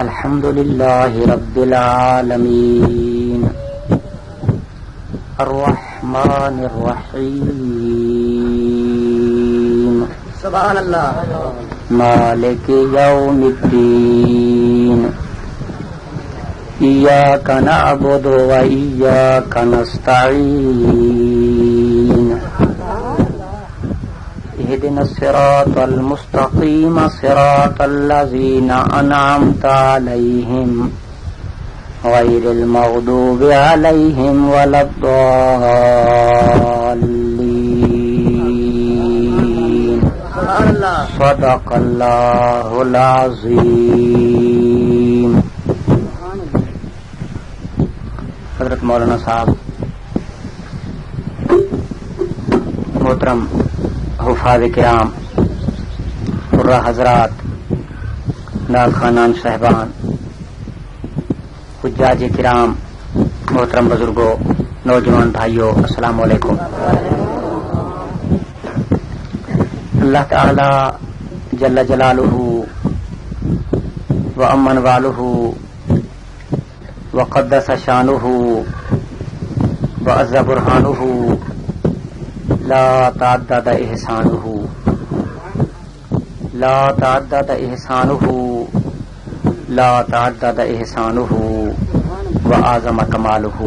الحمد لله رب العالمين الرحمن الرحيم سبحان الله مالك يوم الدين إياك نعبد وإياك نستعين اهدنا الصراط المستقيم صراط الذين أنعمت عليهم غير المغضوب عليهم ولا الضالين صدق الله العظيم. حضرت مولانا صاحب، محترم حفاظ کرام، قرہ حضرات، ناز خانان صاحبان، حجاج کرام، محترم بزرگوں، نوجوان بھائیوں، السلام علیکم. اللہ تعالی جل جلالہ و امن والہ وقدس شانہ وعز برہانہ لا تعدد احسانہ لا تعدد احسانہ لا تعدد احسانہ وعظم کمالہ.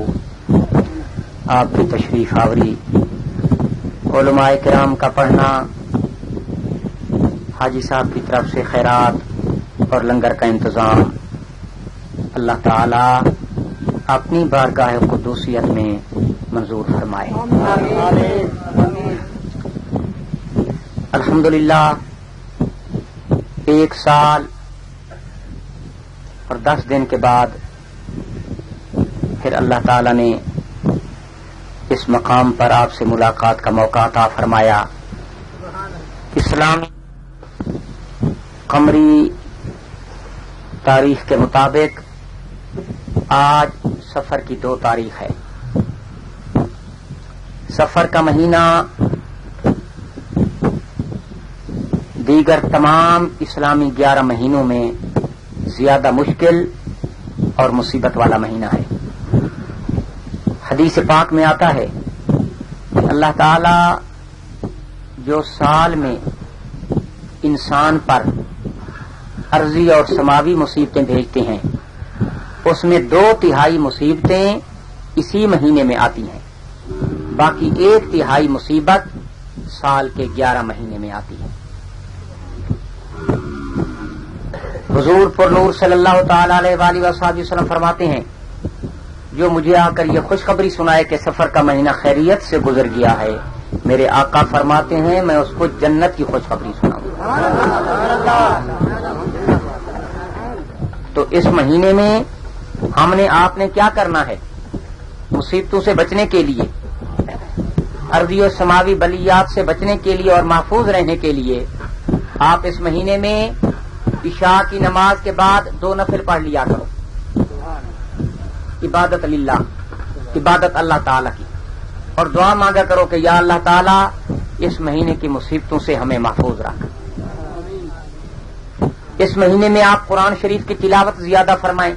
آپ کی تشریف آوری، علماء کرام کا پڑھنا، حاجی صاحب کی طرف سے خیرات اور لنگر کا انتظام، اللہ تعالی اپنی بارگاہ قدوسیت میں منظور فرمائے. الحمدللہ 1 سال اور 10 دن کے بعد پھر اللہ تعالی نے اس مقام پر آپ سے ملاقات کا موقع عطا فرمایا. اسلامی قمری تاریخ کے مطابق آج سفر کی 2 تاریخ ہے. سفر کا مہینہ دیگر تمام اسلامی 11 مہینوں میں زیادہ مشکل اور مصیبت والا مہینہ ہے. حدیث پاک میں آتا ہے کہ اللہ تعالی جو سال میں انسان پر عرضی اور سماوی مصیبتیں بھیجتے ہیں، اس میں 2/3 مصیبتیں اسی مہینے میں آتی ہیں، باقی 1/3 مصیبت سال کے 11 مہینے میں آتی ہے. حضور پر نور صلی اللہ تعالی علیہ وآلہ وصحبہ وسلم فرماتے ہیں، جو مجھے آ کر یہ خوشخبری سنائے کہ سفر کا مہینہ خیریت سے گزر گیا ہے، میرے آقا فرماتے ہیں میں اس کو جنت کی خوشخبری سناؤں. تو اس مہینے میں ہم نے آپ نے کیا کرنا ہے؟ مصیبتوں سے بچنے کے لیے، ارضی و سماوی بلیات سے بچنے کے لیے اور محفوظ رہنے کے لیے آپ اس مہینے میں عشاء کی نماز کے بعد 2 نفل پڑھ لیا کرو. عبادت للہ، عبادت اللہ تعالی کی، اور دعا مانگا کرو کہ یا اللہ تعالی اس مہینے کی مصیبتوں سے ہمیں محفوظ رکھ. اس مہینے میں آپ قرآن شریف کی تلاوت زیادہ فرمائیں،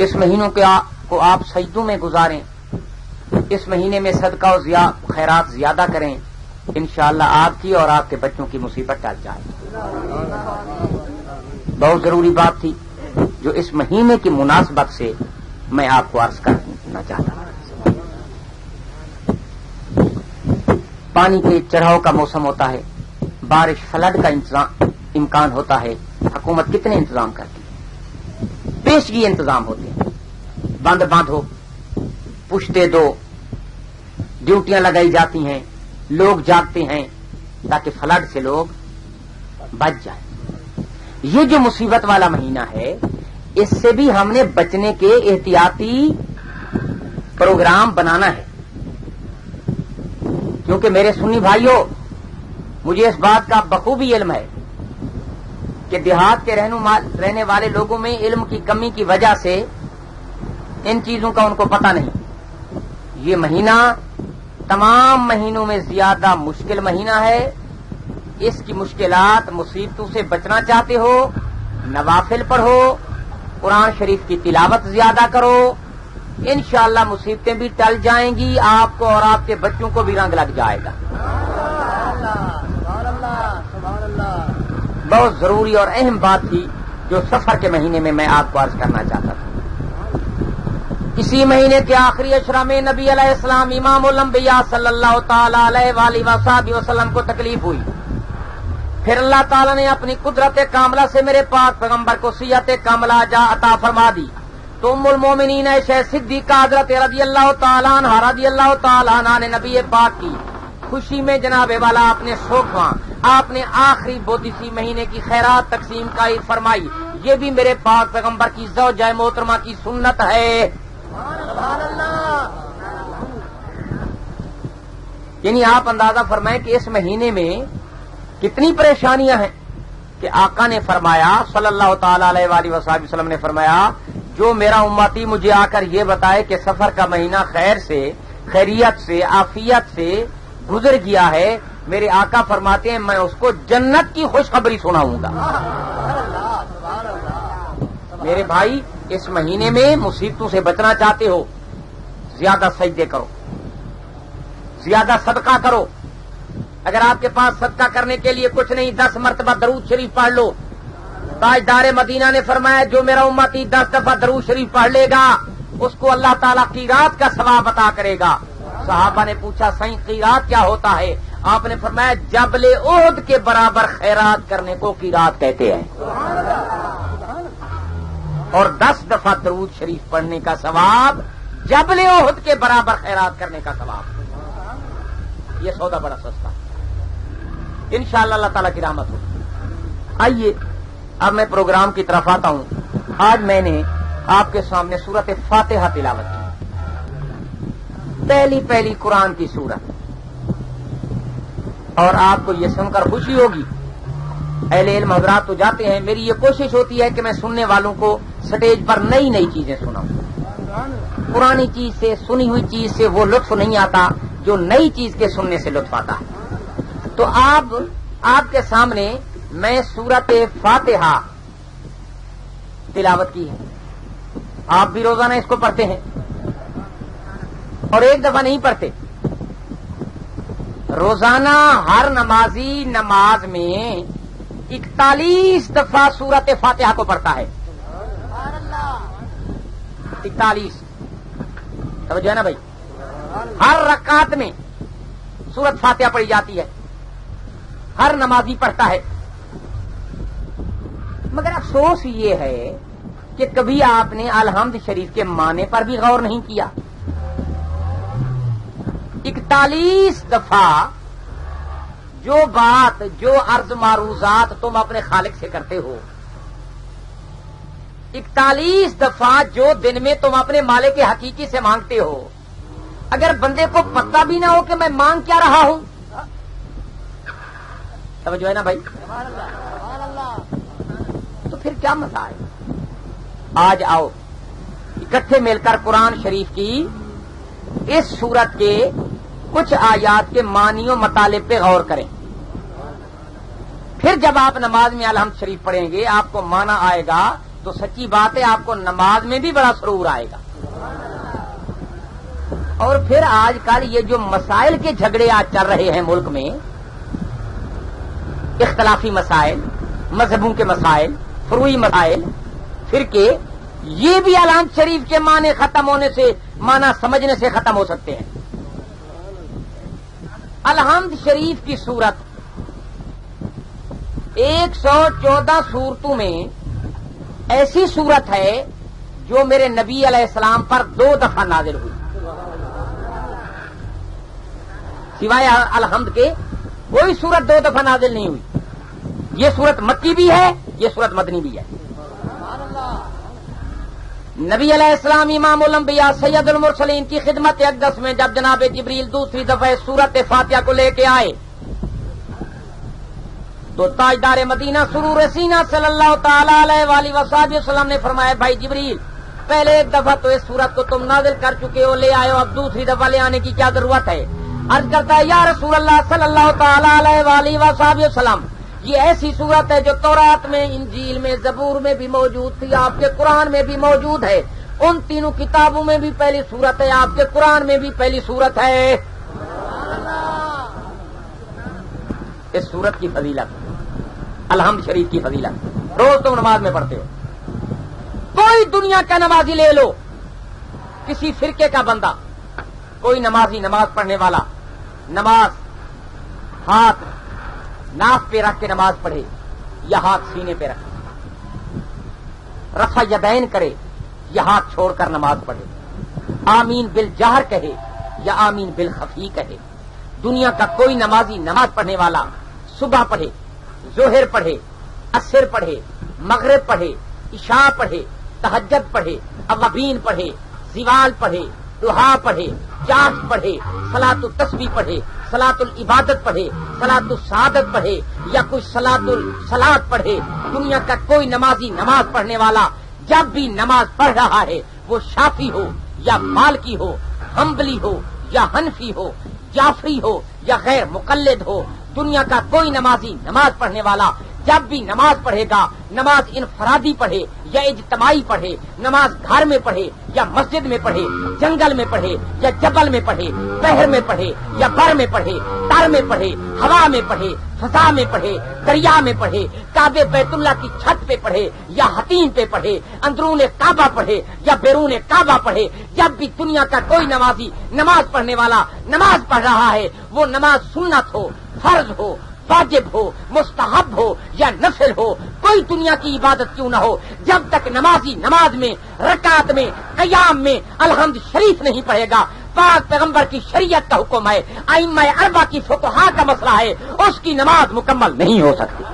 اس مہینوں کو آپ سجدوں میں گزاریں، اس مہینے میں صدقہ و خیرات زیادہ کریں. انشاءاللہ آپ کی اور آپ کے بچوں کی مصیبت ٹل جائے. بہت ضروری بات تھی جو اس مہینے کی مناسبت سے میں آپ کو عرض کرنا چاہتا ہوں. پانی کے چڑھاؤ کا موسم ہوتا ہے، بارش فلڈ کا امکان ہوتا ہے. حکومت کتنے انتظام کرتی ہے؟ پیشگی انتظام ہوتے ہیں، بند باندھو، پشتے دو، ڈیوٹیاں لگائی جاتی ہیں، لوگ جاگتے ہیں تاکہ فلڈ سے لوگ بچ جائیں. یہ جو مصیبت والا مہینہ ہے، اس سے بھی ہم نے بچنے کے احتیاطی پروگرام بنانا ہے. کیونکہ میرے سنی بھائیوں، مجھے اس بات کا بخوبی علم ہے کہ دیہات کے رہنے والے لوگوں میں علم کی کمی کی وجہ سے ان چیزوں کا ان کو پتہ نہیں. یہ مہینہ تمام مہینوں میں زیادہ مشکل مہینہ ہے. اس کی مشکلات مصیبتوں سے بچنا چاہتے ہو نوافل پڑھو، قرآن شریف کی تلاوت زیادہ کرو، انشاءاللہ مصیبتیں بھی ٹل جائیں گی، آپ کو اور آپ کے بچوں کو بھی رنگ لگ جائے گا۔ بہت ضروری اور اہم بات تھی جو سفر کے مہینے میں میں آپ کو عرض کرنا چاہتا تھا۔ اسی مہینے کے آخری اشرا میں نبی علیہ السلام امام الانبیاء صلی اللہ تعالی علیہ وآلہ وصحبہ وسلم کو تکلیف ہوئی، پھر اللہ تعالیٰ نے اپنی قدرت کاملہ سے میرے پاک پیغمبر کو صحت کاملہ جا عطا فرما دی، تو ام المومنین عائشہ صدیقہ حضرت رضی اللہ تعالیٰ عنہ نے نبی پاک کی خوشی میں جناب والا اپنے سوکھواں آپ نے آخری بدھ اسی مہینے کی خیرات تقسیم کا فرمائی۔ یہ بھی میرے پاک پیغمبر کی زوجہ محترمہ کی سنت ہے۔ یعنی آپ اندازہ فرمائیں کہ اس مہینے میں کتنی پریشانیاں ہیں کہ آقا نے فرمایا صلی اللہ تعالی علیہ وآلہ وصحبہ وسلم نے فرمایا، جو میرا امتی مجھے آ کر یہ بتائے کہ سفر کا مہینہ خیر سے، خیریت سے، عافیت سے گزر گیا ہے، میرے آقا فرماتے ہیں میں اس کو جنت کی خوشخبری سناؤں گا۔ میرے بھائی، اس مہینے میں مصیبتوں سے بچنا چاہتے ہو، زیادہ سجدے کرو، زیادہ صدقہ کرو۔ اگر آپ کے پاس صدقہ کرنے کے لیے کچھ نہیں، 10 مرتبہ درود شریف پڑھ لو۔ تاجدار مدینہ نے فرمایا جو میرا امتی 10 دفعہ درود شریف پڑھ لے گا اس کو اللہ تعالیٰ قیرات کا ثواب عطا کرے گا۔ صحابہ نے پوچھا صحیح قیرات کیا ہوتا ہے؟ آپ نے فرمایا جبل احد کے برابر خیرات کرنے کو قیرات کہتے ہیں، اور 10 دفعہ درود شریف پڑھنے کا ثواب جبل احد کے برابر خیرات کرنے کا ثواب۔ یہ سودا بڑا سستا، انشاءاللہ اللہ تعالیٰ کی رحمت ہو۔ آئیے اب میں پروگرام کی طرف آتا ہوں۔ آج میں نے آپ کے سامنے سورت فاتحہ تلاوت کی، پہلی قرآن کی سورت، اور آپ کو یہ سن کر خوشی ہوگی، اہل علم حضرات تو جاتے ہیں، میری یہ کوشش ہوتی ہے کہ میں سننے والوں کو سٹیج پر نئی نئی چیزیں سناؤں۔ پرانی چیز سے، سنی ہوئی چیز سے وہ لطف نہیں آتا جو نئی چیز کے سننے سے لطف آتا ہے۔ تو آپ کے سامنے میں سورت فاتحہ تلاوت کی ہے، آپ بھی روزانہ اس کو پڑھتے ہیں اور ایک دفعہ نہیں پڑھتے، روزانہ ہر نمازی نماز میں 41 دفعہ سورت فاتحہ کو پڑھتا ہے۔ 41 توجہ ہے نا بھائی؟ ہر رکعت میں سورت فاتحہ پڑھی جاتی ہے، ہر نمازی پڑھتا ہے۔ مگر افسوس یہ ہے کہ کبھی آپ نے الحمد شریف کے معنی پر بھی غور نہیں کیا۔ 41 دفعہ جو بات، جو عرض معروضات تم اپنے خالق سے کرتے ہو، 41 دفعہ جو دن میں تم اپنے مالک حقیقی سے مانگتے ہو، اگر بندے کو پتہ بھی نہ ہو کہ میں مانگ کیا رہا ہوں، توجہ ہے نا بھائی؟ تو پھر کیا مزہ ہے؟ آج آؤ اکٹھے مل کر قرآن شریف کی اس سورت کے کچھ آیات کے معنی و مطالب پہ غور کریں۔ پھر جب آپ نماز میں الحمد شریف پڑھیں گے، آپ کو معنی آئے گا تو سچی بات ہے آپ کو نماز میں بھی بڑا سرور آئے گا۔ اور پھر آج کل یہ جو مسائل کے جھگڑے آج چل رہے ہیں ملک میں، اختلافی مسائل، مذہبوں کے مسائل، فروعی مسائل، فرقے، یہ بھی الحمد شریف کے معنی ختم ہونے سے، معنی سمجھنے سے ختم ہو سکتے ہیں۔ الحمد شریف کی سورت 114 سورتوں میں ایسی سورت ہے جو میرے نبی علیہ السلام پر 2 دفعہ نازل ہوئی، سوائے الحمد کے کوئی سورت 2 دفعہ نازل نہیں ہوئی۔ یہ سورت مکی بھی ہے، یہ سورت مدنی بھی ہے۔ نبی علیہ السلام امام الانبیاء سید المرسلین کی خدمت اقدس میں جب جناب جبریل دوسری دفعہ سورت فاتحہ کو لے کے آئے تو تاجدار مدینہ سرور سینہ صلی اللہ تعالی علیہ وآلہ وصحبہ وسلم نے فرمایا بھائی جبریل، پہلے ایک دفعہ تو اس سورت کو تم نازل کر چکے ہو، لے آئے ہو، اب دوسری دفعہ لے آنے کی کیا ضرورت ہے؟ عرض کرتا ہے یا رسول اللہ صلی اللہ تعالی علیہ وآلہ وصحبہ وسلم، یہ ایسی صورت ہے جو تورات میں، انجیل میں، زبور میں بھی موجود تھی، آپ کے قرآن میں بھی موجود ہے. ان تینوں کتابوں میں بھی پہلی صورت ہے، آپ کے قرآن میں بھی پہلی صورت ہے. اس صورت کی فضیلت، الحمد شریف کی فضیلت روز تم نماز میں پڑھتے ہو. کوئی دنیا کا نمازی لے لو، کسی فرقے کا بندہ، کوئی نمازی، نماز پڑھنے والا، نماز ہاتھ ناف پہ رکھ کے نماز پڑھے یا ہاتھ سینے پہ رکھے، رفع یدین کرے یا ہاتھ چھوڑ کر نماز پڑھے، آمین بالجہر کہے یا آمین بالخفی کہے. دنیا کا کوئی نمازی، نماز پڑھنے والا صبح پڑھے، ظہر پڑھے، عصر پڑھے، مغرب پڑھے، عشاء پڑھے، تہجد پڑھے، اوابین پڑھے، زوال پڑھے، دہا پڑھے، چاش پڑھے، صلاۃ التسبیح پڑھے، صلاۃ العبادت پڑھے، صلاۃ السعادت پڑھے یا کوئی صلاۃ الصلاۃ پڑھے، دنیا کا کوئی نمازی، نماز پڑھنے والا جب بھی نماز پڑھ رہا ہے، وہ شافی ہو یا مالکی ہو، حنبلی ہو یا حنفی ہو، جعفری ہو یا غیر مقلد ہو، دنیا کا کوئی نمازی، نماز پڑھنے والا جب بھی نماز پڑھے گا، نماز انفرادی پڑھے یا اجتماعی پڑھے، نماز گھر میں پڑھے یا مسجد میں پڑھے، جنگل میں پڑھے یا جبل میں پڑھے، بحر میں پڑھے یا بر میں پڑھے، تر میں پڑھے، ہوا میں پڑھے، فضا میں پڑھے، دریا میں پڑھے، کعبے بیت اللہ کی چھت پہ پڑھے یا حتیم پہ پڑھے، اندرون کعبہ پڑھے یا بیرون کعبہ پڑھے، جب بھی دنیا کا کوئی نمازی، نماز پڑھنے والا نماز پڑھ رہا ہے، وہ نماز سنت ہو، فرض ہو، واجب ہو، مستحب ہو یا نفل ہو، کوئی دنیا کی عبادت کیوں نہ ہو، جب تک نمازی نماز میں، رکعت میں، قیام میں الحمد شریف نہیں پڑھے گا، پاک پیغمبر کی شریعت کا حکم ہے، ائمہ اربعہ کی فقہا کا مسئلہ ہے، اس کی نماز مکمل نہیں ہو سکتی.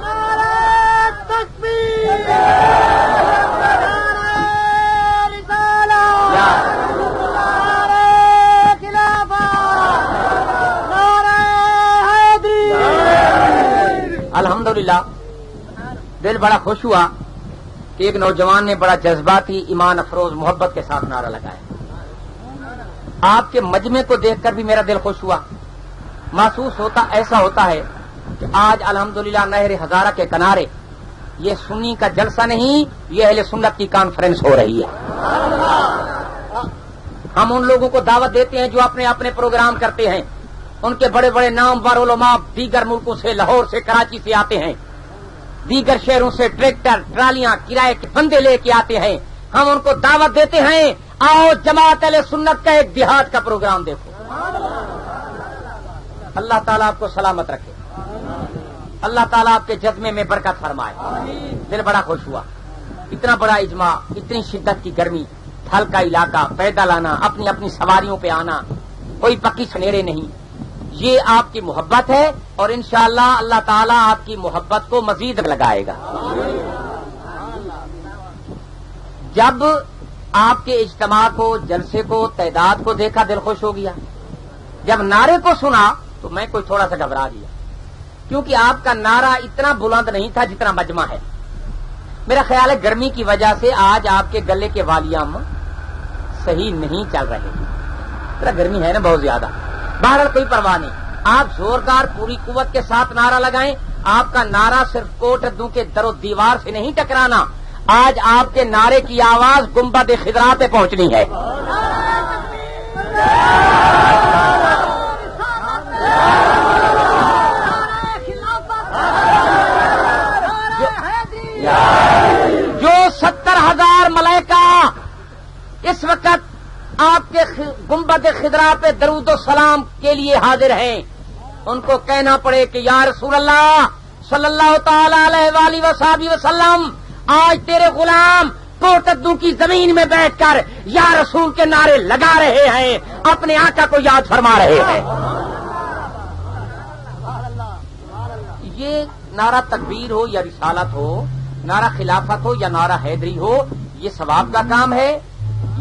الحمدللہ دل بڑا خوش ہوا کہ ایک نوجوان نے بڑا جذباتی، ایمان افروز، محبت کے ساتھ نعرہ لگایا. آپ کے مجمع کو دیکھ کر بھی میرا دل خوش ہوا. محسوس ہوتا، ایسا ہوتا ہے کہ آج الحمدللہ نہر ہزارہ کے کنارے یہ سنی کا جلسہ نہیں، یہ اہل سنت کی کانفرنس ہو رہی ہے. ہم ان لوگوں کو دعوت دیتے ہیں جو اپنے اپنے پروگرام کرتے ہیں، ان کے بڑے بڑے نامور علماء دیگر ملکوں سے، لاہور سے، کراچی سے آتے ہیں، دیگر شہروں سے ٹریکٹر، ٹرالیاں، کرائے کے بندے لے کے آتے ہیں. ہم ان کو دعوت دیتے ہیں، آؤ جماعت اہل سنت کا ایک دیہات کا پروگرام دیکھو. اللہ تعالیٰ آپ کو سلامت رکھے، اللہ تعالیٰ آپ کے جذبے میں برکت فرمائے. دل بڑا خوش ہوا. اتنا بڑا اجماع، اتنی شدت کی گرمی، تھل کا علاقہ، پیدل آنا، اپنی اپنی سواریوں پہ آنا، کوئی پکی سنیرے نہیں. یہ آپ کی محبت ہے اور انشاءاللہ اللہ تعالیٰ آپ کی محبت کو مزید لگائے گا. جب آپ کے اجتماع کو، جلسے کو، تعداد کو دیکھا دل خوش ہو گیا. جب نعرے کو سنا تو میں کوئی تھوڑا سا گھبرا گیا، کیونکہ آپ کا نعرہ اتنا بلند نہیں تھا جتنا مجمع ہے. میرا خیال ہے گرمی کی وجہ سے آج آپ کے گلے کے والیام صحیح نہیں چل رہے. ذرا گرمی ہے نا بہت زیادہ. بہرحال کوئی پرواہ نہیں، آپ زوردار پوری قوت کے ساتھ نعرہ لگائیں. آپ کا نعرہ صرف کوٹ ردوں کے در و دیوار سے نہیں ٹکرانا، آج آپ کے نعرے کی آواز گنبد خضرا پہ پہنچنی ہے. جو 70,000 ملائکہ اس وقت آپ کے گنبد خضرا پہ درود و سلام کے لیے حاضر ہیں، ان کو کہنا پڑے کہ یا رسول اللہ صلی اللہ تعالی علیہ وآلہ وصحبہ وسلم، آج تیرے غلام کوٹدو کی زمین میں بیٹھ کر یا رسول کے نعرے لگا رہے ہیں، اپنے آقا کو یاد فرما رہے ہیں. یہ نعرہ تکبیر ہو یا رسالت ہو، نعرہ خلافت ہو یا نعرہ حیدری ہو، یہ ثواب کا کام ہے.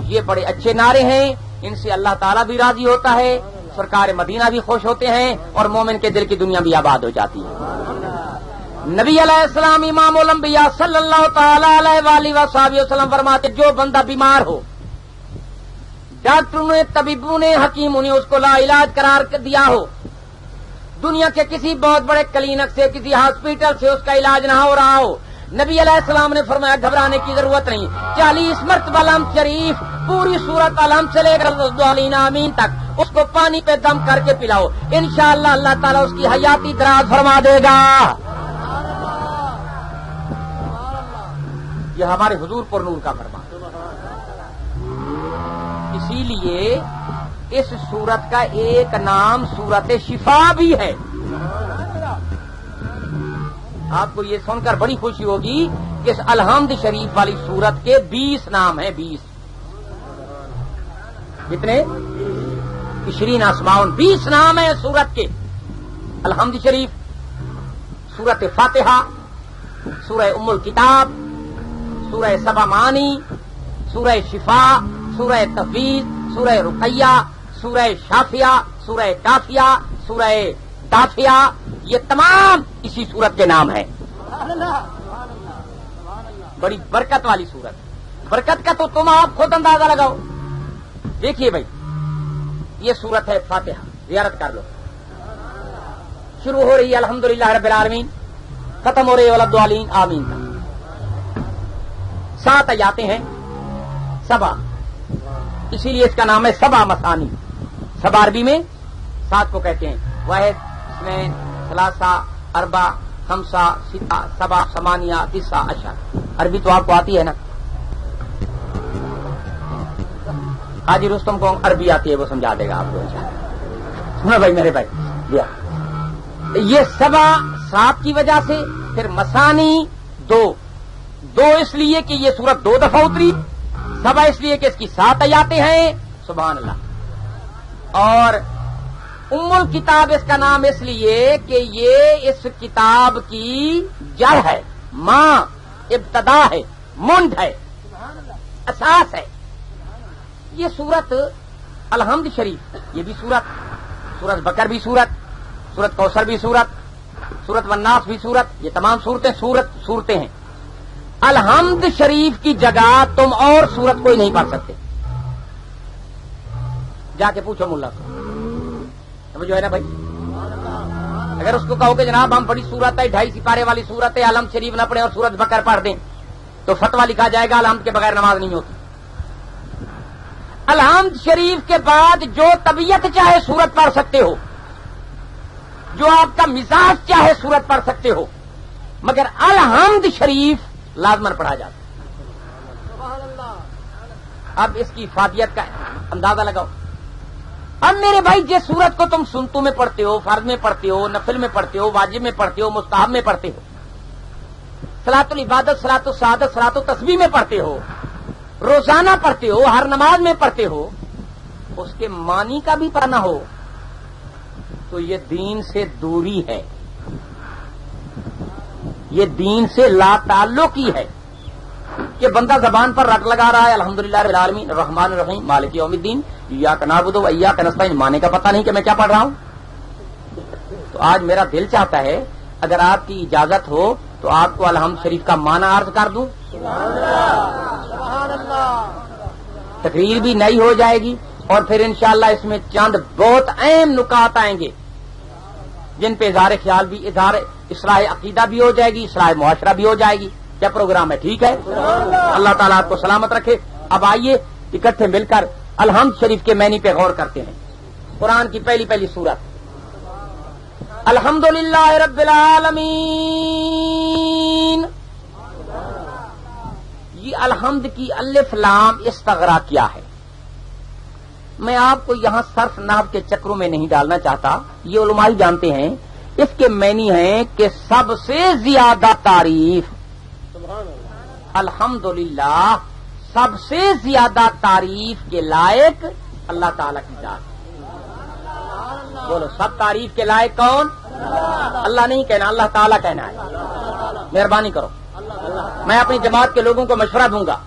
یہ بڑے اچھے نعرے ہیں، ان سے اللہ تعالیٰ بھی راضی ہوتا ہے، سرکار مدینہ بھی خوش ہوتے ہیں اور مومن کے دل کی دنیا بھی آباد ہو جاتی ہے. نبی علیہ السلام امام الانبیاء صلی اللہ تعالی علیہ وآلہ وصحبہ وسلم فرماتے جو بندہ بیمار ہو، ڈاکٹروں نے، طبیبوں نے، حکیموں نے اس کو لا علاج قرار دیا ہو، دنیا کے کسی بہت بڑے کلینک سے کسی ہاسپٹل سے اس کا علاج نہ ہو رہا ہو، نبی علیہ السلام نے فرمایا گھبرانے کی ضرورت نہیں، 40 مرتبہ الحمد شریف پوری سورت الحمد سے لے کر آمین تک اس کو پانی پہ دم کر کے پلاؤ، انشاءاللہ اللہ تعالیٰ اس کی حیاتی دراز فرما دے گا۔ یہ ہمارے حضور پر نور کا فرمان۔ اسی لیے اس سورت کا ایک نام سورت شفا بھی ہے۔ آپ کو یہ سن کر بڑی خوشی ہوگی کہ اس الحمد شریف والی سورت کے 20 نام ہیں، 20 کتنے؟ 20 اسماء، 20 نام ہیں سورت کے۔ الحمد شریف، سورت فاتحہ، سورہ ام الکتاب، سورہ سبع معانی، سورہ شفا، سورہ تفویض، سورہ رقیہ، سورہ شافیہ، سورہ کافیہ، سورہ دافیہ، یہ تمام اسی سورت کے نام ہیں۔ بڑی برکت والی سورت، برکت کا تو تم آپ خود اندازہ لگاؤ۔ دیکھیے بھائی، یہ سورت ہے فاتحہ، زیارت کر لو، شروع ہو رہی ہے الحمدللہ رب العالمین، ختم ہو رہی ہے ولدالین آمین تک، 7 آیاتیں ہیں، سبع، اسی لیے اس کا نام ہے سبع مثانی۔ سبع عربی میں 7 کو کہتے ہیں، واحد، اثنین، ثلاثہ، اربع، خمسہ، ستہ، سبع، ثمانیہ، تسعہ، عشر۔ عربی تو آپ کو آتی ہے نا؟ حاجی رستم کو عربی آتی ہے، وہ سمجھا دے گا آپ کو انشاءاللہ۔ سنو بھائی میرے بھائی، یہ سبع 7 کی وجہ سے، پھر مثانی 2 اس لیے کہ یہ سورت 2 دفعہ اتری، سبع اس لیے کہ اس کی 7 آیاتیں ہیں، سبحان اللہ۔ اور ام الکتاب اس کا نام اس لیے کہ یہ اس کتاب کی جڑ ہے، ماں، ابتدا ہے، منڈ ہے، اساس ہے۔ یہ سورت الحمد شریف، یہ بھی سورت بکر بھی سورت کوثر بھی سورت والناس بھی سورت، یہ تمام صورتیں ہیں۔ الحمد شریف کی جگہ تم اور سورت کوئی نہیں پڑھ سکتے، جا کے پوچھو ملا سے، جو ہے نا بھائی، اگر اس کو کہو کہ جناب ہم بڑی سورت ہے، 2.5 سپارے والی سورت ہے، الحمد شریف نہ پڑھیں اور سورت بکر پڑھ دیں، تو فتویٰ لکھا جائے گا الحمد کے بغیر نماز نہیں ہوتی۔ الحمد شریف کے بعد جو طبیعت چاہے سورت پڑھ سکتے ہو، جو آپ کا مزاج چاہے سورت پڑھ سکتے ہو، مگر الحمد شریف لازمن پڑھا جاتا ہے۔ اب اس کی افادیت کا اندازہ لگاؤ۔ اب میرے بھائی، جس سورت کو تم سنتوں میں پڑھتے ہو، فرض میں پڑھتے ہو، نفل میں پڑھتے ہو، واجب میں پڑھتے ہو، مستحب میں پڑھتے ہو، صلاۃ العبادت، صلاۃ السعادت، صلاۃ التسبیح میں پڑھتے ہو، روزانہ پڑھتے ہو، ہر نماز میں پڑھتے ہو، اس کے معنی کا بھی پڑھنا ہو تو یہ دین سے دوری ہے، یہ دین سے لا تعلقی ہے کہ بندہ زبان پر رٹ لگا رہا ہے الحمدللہ رب العالمین الرحمن الرحیم مالک یوم الدین ایاک نعبد و ایاک نستعین، معنی کا پتہ نہیں کہ میں کیا پڑھ رہا ہوں۔ تو آج میرا دل چاہتا ہے اگر آپ کی اجازت ہو تو آپ کو الحمد شریف کا معنی عرض کر دوں، تقریر بھی نئی ہو جائے گی، اور پھر انشاءاللہ اس میں چند بہت اہم نکات آئیں گے جن پہ اظہار خیال بھی، اظہار اصلاح عقیدہ بھی ہو جائے گی، اصلاح معاشرہ بھی ہو جائے گی۔ کیا پروگرام ہے؟ ٹھیک ہے، اللہ تعالیٰ آپ کو سلامت رکھے۔ اب آئیے اکٹھے مل کر الحمد شریف کے معنی پہ غور کرتے ہیں۔ قرآن کی پہلی سورت الحمدللہ رب العالمین، یہ الحمد کی الف لام استغرا کیا ہے؟ میں آپ کو یہاں صرف نحو کے چکروں میں نہیں ڈالنا چاہتا، یہ علماء ہی جانتے ہیں۔ اس کے معنی ہیں کہ سب سے زیادہ تعریف، الحمدللہ سب سے زیادہ تعریف کے لائق اللہ تعالیٰ کی ذات۔ بولو، سب تعریف کے لائق کون؟ اللہ نہیں کہنا، اللہ تعالیٰ کہنا ہے۔ مہربانی کرو، میں اپنی جماعت کے لوگوں کو مشورہ دوں گا،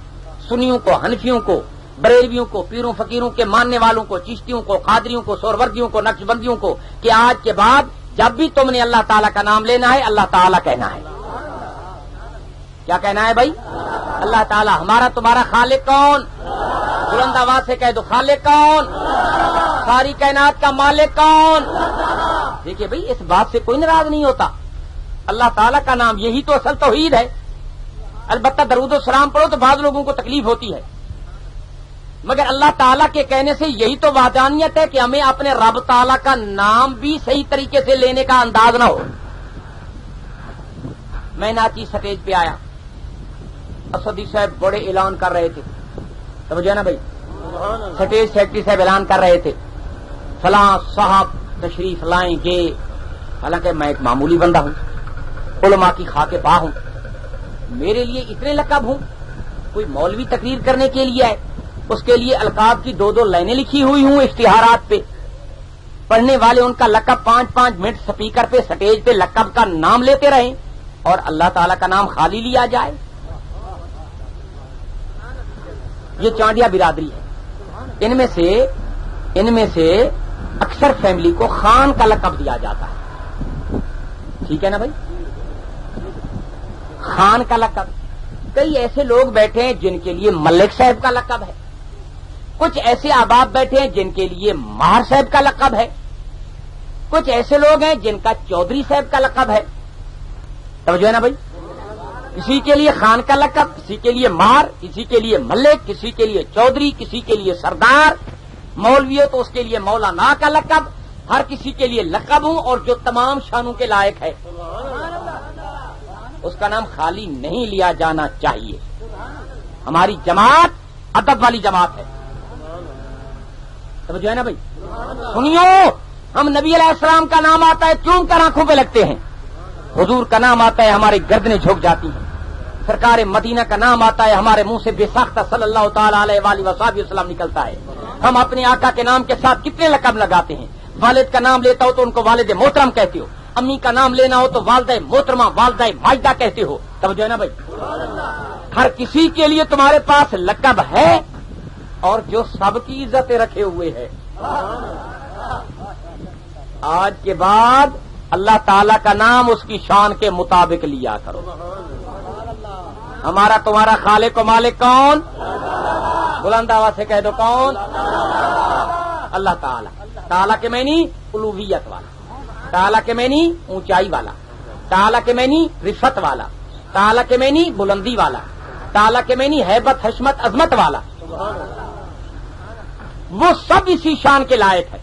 سنیوں کو، حنفیوں کو، بریلویوں کو، پیروں فقیروں کے ماننے والوں کو، چشتیوں کو، قادریوں کو، سوروردیوں کو، نقش بندیوں کو، کہ آج کے بعد جب بھی تم نے اللہ تعالیٰ کا نام لینا ہے اللہ تعالیٰ کہنا ہے۔ کیا کہنا ہے بھائی؟ اللہ تعالیٰ۔ ہمارا تمہارا خالق کون؟ بلند آواز سے کہہ دو، خالق کون؟ ساری کائنات کا مالک کون؟ دیکھیے بھئی اس بات سے کوئی ناراض نہیں ہوتا. اللہ تعالیٰ کا نام یہی تو اصل توحید ہے. البتہ درود و سلام پڑھو تو بعض لوگوں کو تکلیف ہوتی ہے، مگر اللہ تعالیٰ کے کہنے سے یہی تو وحدانیت ہے کہ ہمیں اپنے رب تعالیٰ کا نام بھی صحیح طریقے سے لینے کا انداز نہ ہو. میں ناچی سٹیج پہ آیا، اسدی صاحب بڑے اعلان کر رہے تھے، سمجھے نا بھائی، سٹیج سیکرٹری صاحب اعلان کر رہے تھے فلاں صاحب تشریف لائیں گے. حالانکہ میں ایک معمولی بندہ ہوں، علماء کی خاک پا ہوں، میرے لیے اتنے لقب ہوں. کوئی مولوی تقریر کرنے کے لیے آئے، اس کے لیے القاب کی 2 لائنیں لکھی ہوئی ہوں اشتہارات پہ، پڑھنے والے ان کا لقب 5 منٹ سپیکر پہ سٹیج پہ لقب کا نام لیتے رہیں اور اللہ تعالیٰ کا نام خالی لیا جائے. یہ چانڈیا برادری ہے. ان میں سے اکثر فیملی کو خان کا لقب دیا جاتا ہے. ٹھیک ہے نا بھائی، خان کا لقب. کئی ایسے لوگ بیٹھے ہیں جن کے لیے ملک صاحب کا لقب ہے، کچھ ایسے احباب بیٹھے ہیں جن کے لیے ماہر صاحب کا لقب ہے، کچھ ایسے لوگ ہیں جن کا چودھری صاحب کا لقب ہے. توجہ ہے نا بھائی، کسی کے لیے خان کا لقب، کسی کے لیے ماہر، کسی کے لیے ملک، کسی کے لیے چودھری، کسی کے لیے سردار. مولوی ہو تو اس کے لیے مولانا کا لقب. ہر کسی کے لیے لقب ہوں اور جو تمام شانوں کے لائق ہے اس کا نام خالی نہیں لیا جانا چاہیے. ہماری جماعت ادب والی جماعت ہے. سمجھو ہے نا بھائی. سنیو، ہم نبی علیہ السلام کا نام آتا ہے چوم کر آنکھوں پہ لگتے ہیں، حضور کا نام آتا ہے ہماری گردنیں جھک جاتی ہیں، سرکار مدینہ کا نام آتا ہے ہمارے منہ سے بے ساختہ صلی اللہ تعالی علیہ وآلہ وصحبہ وسلم نکلتا ہے. ہم اپنے آقا کے نام کے ساتھ کتنے لقب لگاتے ہیں. والد کا نام لیتا ہو تو ان کو والد محترم کہتے ہو، امی کا نام لینا ہو تو والدہ محترمہ، والدہ ماجدہ کہتے ہو. توجہ ہے نا بھائی. ہر کسی کے لیے تمہارے پاس لقب ہے اور جو سب کی عزتیں رکھے ہوئے ہے. آج کے بعد اللہ تعالیٰ کا نام اس کی شان کے مطابق لیا کرو. ہمارا تمہارا خالق و مالک کون؟ بلند آواز سے کہہ دو کون؟ اللہ تعالیٰ. تعالیٰ کے معنی الوہیت والا، تعالیٰ کے معنی اونچائی والا، تعالیٰ کے معنی رفت والا، تعالیٰ کے معنی بلندی والا، تعالیٰ کے معنی ہیبت حشمت عظمت والا. وہ سب اسی شان کے لائق ہے.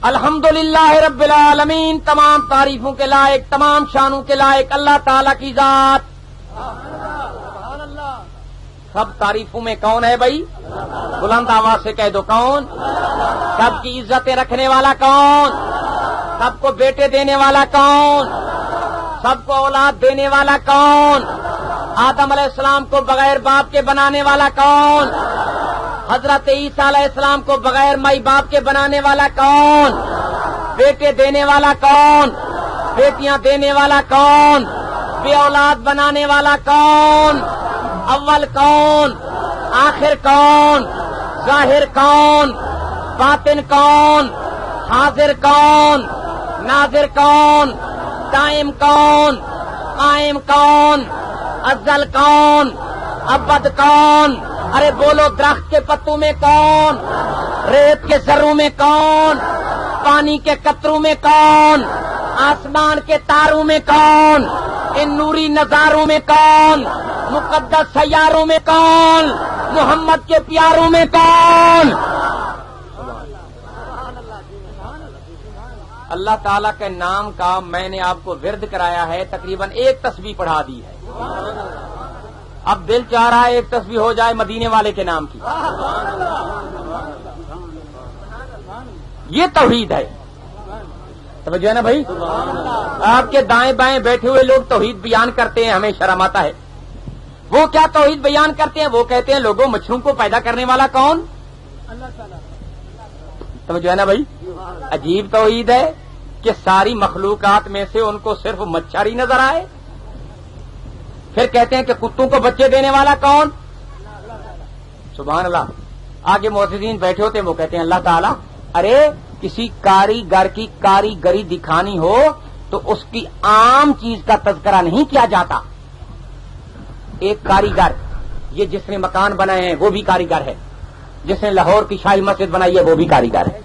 الحمدللہ رب العالمین، تمام تعریفوں کے لائق، تمام شانوں کے لائق اللہ تعالیٰ کی ذات. سب تعریفوں میں کون ہے بھائی؟ بلند آواز سے کہہ دو کون؟ سب کی عزتیں رکھنے والا کون؟ سب کو بیٹے دینے والا کون؟ سب کو اولاد دینے والا کون؟ آدم علیہ السلام کو بغیر باپ کے بنانے والا کون؟ حضرت عیسیٰ علیہ السلام کو بغیر مائی باپ کے بنانے والا کون؟ بیٹے دینے والا کون؟ بیٹیاں دینے والا کون؟ بے اولاد بنانے والا کون؟ اول کون؟ آخر کون؟ ظاہر کون؟ باطن کون؟ حاضر کون؟ ناظر کون؟ دائم کون؟ قائم کون؟ ازل کون؟ ابد کون؟ ارے بولو، درخت کے پتوں میں کون؟ ریت کے ذروں میں کون؟ پانی کے قطروں میں کون؟ آسمان کے تاروں میں کون؟ ان نوری نظاروں میں کون؟ مقدس سیاروں میں کون؟ محمد کے پیاروں میں کون؟ اللہ تعالیٰ کے نام کا میں نے آپ کو ورد کرایا ہے، تقریباً 1 تسبیح پڑھا دی ہے. اب دل چاہ رہا ہے 1 تسبیح ہو جائے مدینے والے کے نام کی. یہ توحید ہے. توجہ ہے نا بھائی. آپ کے دائیں بائیں بیٹھے ہوئے لوگ توحید بیان کرتے ہیں، ہمیں شرم آتا ہے. وہ کیا توحید بیان کرتے ہیں؟ وہ کہتے ہیں لوگوں مچھروں کو پیدا کرنے والا کون؟ اللہ تعالیٰ. توجہ ہے نا بھائی. عجیب توحید ہے کہ ساری مخلوقات میں سے ان کو صرف مچھر ہی نظر آئے. پھر کہتے ہیں کہ کتوں کو بچے دینے والا کون؟ سبحان اللہ. آگے معتزلین بیٹھے ہوتے ہیں، وہ کہتے ہیں اللہ تعالیٰ. ارے کسی کاریگر کی کاریگری دکھانی ہو تو اس کی عام چیز کا تذکرہ نہیں کیا جاتا. ایک کاریگر، یہ جس نے مکان بنائے ہیں وہ بھی کاریگر ہے، جس نے لاہور کی شاہی مسجد بنائی ہے وہ بھی کاریگر ہے.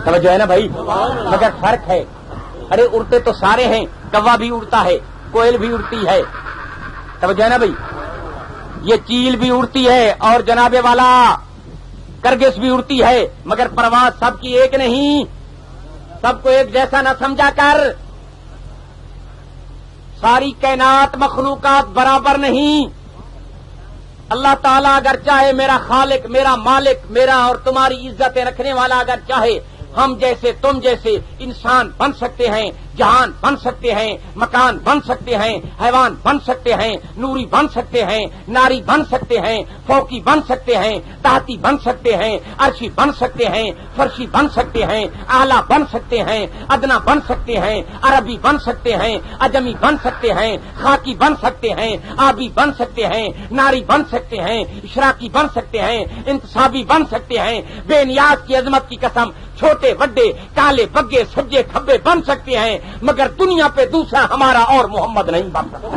توجہ ہے نا بھائی؟ مگر فرق ہے. ارے اڑتے تو سارے ہیں، کوا بھی اڑتا ہے، کوئل بھی اڑتی ہے. توجہ ہے نا بھائی؟ یہ چیل بھی اڑتی ہے اور جناب والا کرگس بھی اڑتی ہے، مگر پرواز سب کی ایک نہیں. سب کو ایک جیسا نہ سمجھا کر. ساری کائنات مخلوقات برابر نہیں. اللہ تعالیٰ اگر چاہے، میرا خالق، میرا مالک، میرا اور تمہاری عزتیں رکھنے والا اگر چاہے، ہم جیسے تم جیسے انسان بن سکتے ہیں، جہان بن سکتے ہیں، مکان بن سکتے ہیں، حیوان بن سکتے ہیں، نوری بن سکتے ہیں، ناری بن سکتے ہیں، فوقی بن سکتے ہیں، تحتی بن سکتے ہیں، عرشی بن سکتے ہیں، فرشی بن سکتے ہیں، اعلیٰ بن سکتے ہیں، ادنا بن سکتے ہیں، عربی بن سکتے ہیں، اجمی بن سکتے ہیں، خاکی بن سکتے ہیں، آبی بن سکتے ہیں، ناری بن سکتے ہیں، اشراقی بن سکتے ہیں، انتصابی بن سکتے ہیں. بے نیاز کی عظمت کی قسم، چھوٹے بڑے، کالے بگے، سجے کھبے بن سکتے ہیں، مگر دنیا پہ دوسرا ہمارا اور محمد نہیں بن سکتا.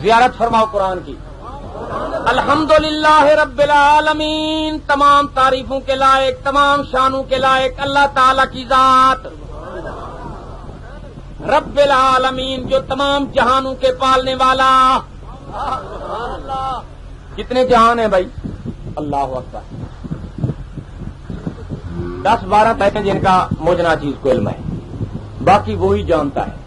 زیارت فرماؤ قرآن کی. الحمدللہ رب العالمین. تمام تعریفوں کے لائق، تمام شانوں کے لائق اللہ تعالی کی ذات رب العالمین، جو تمام جہانوں کے پالنے والا. کتنے جہان ہیں بھائی؟ اللہ اکبر. 10-12 ہیں جن کا موجنا چیز کو علم ہے، باقی وہی جانتا ہے.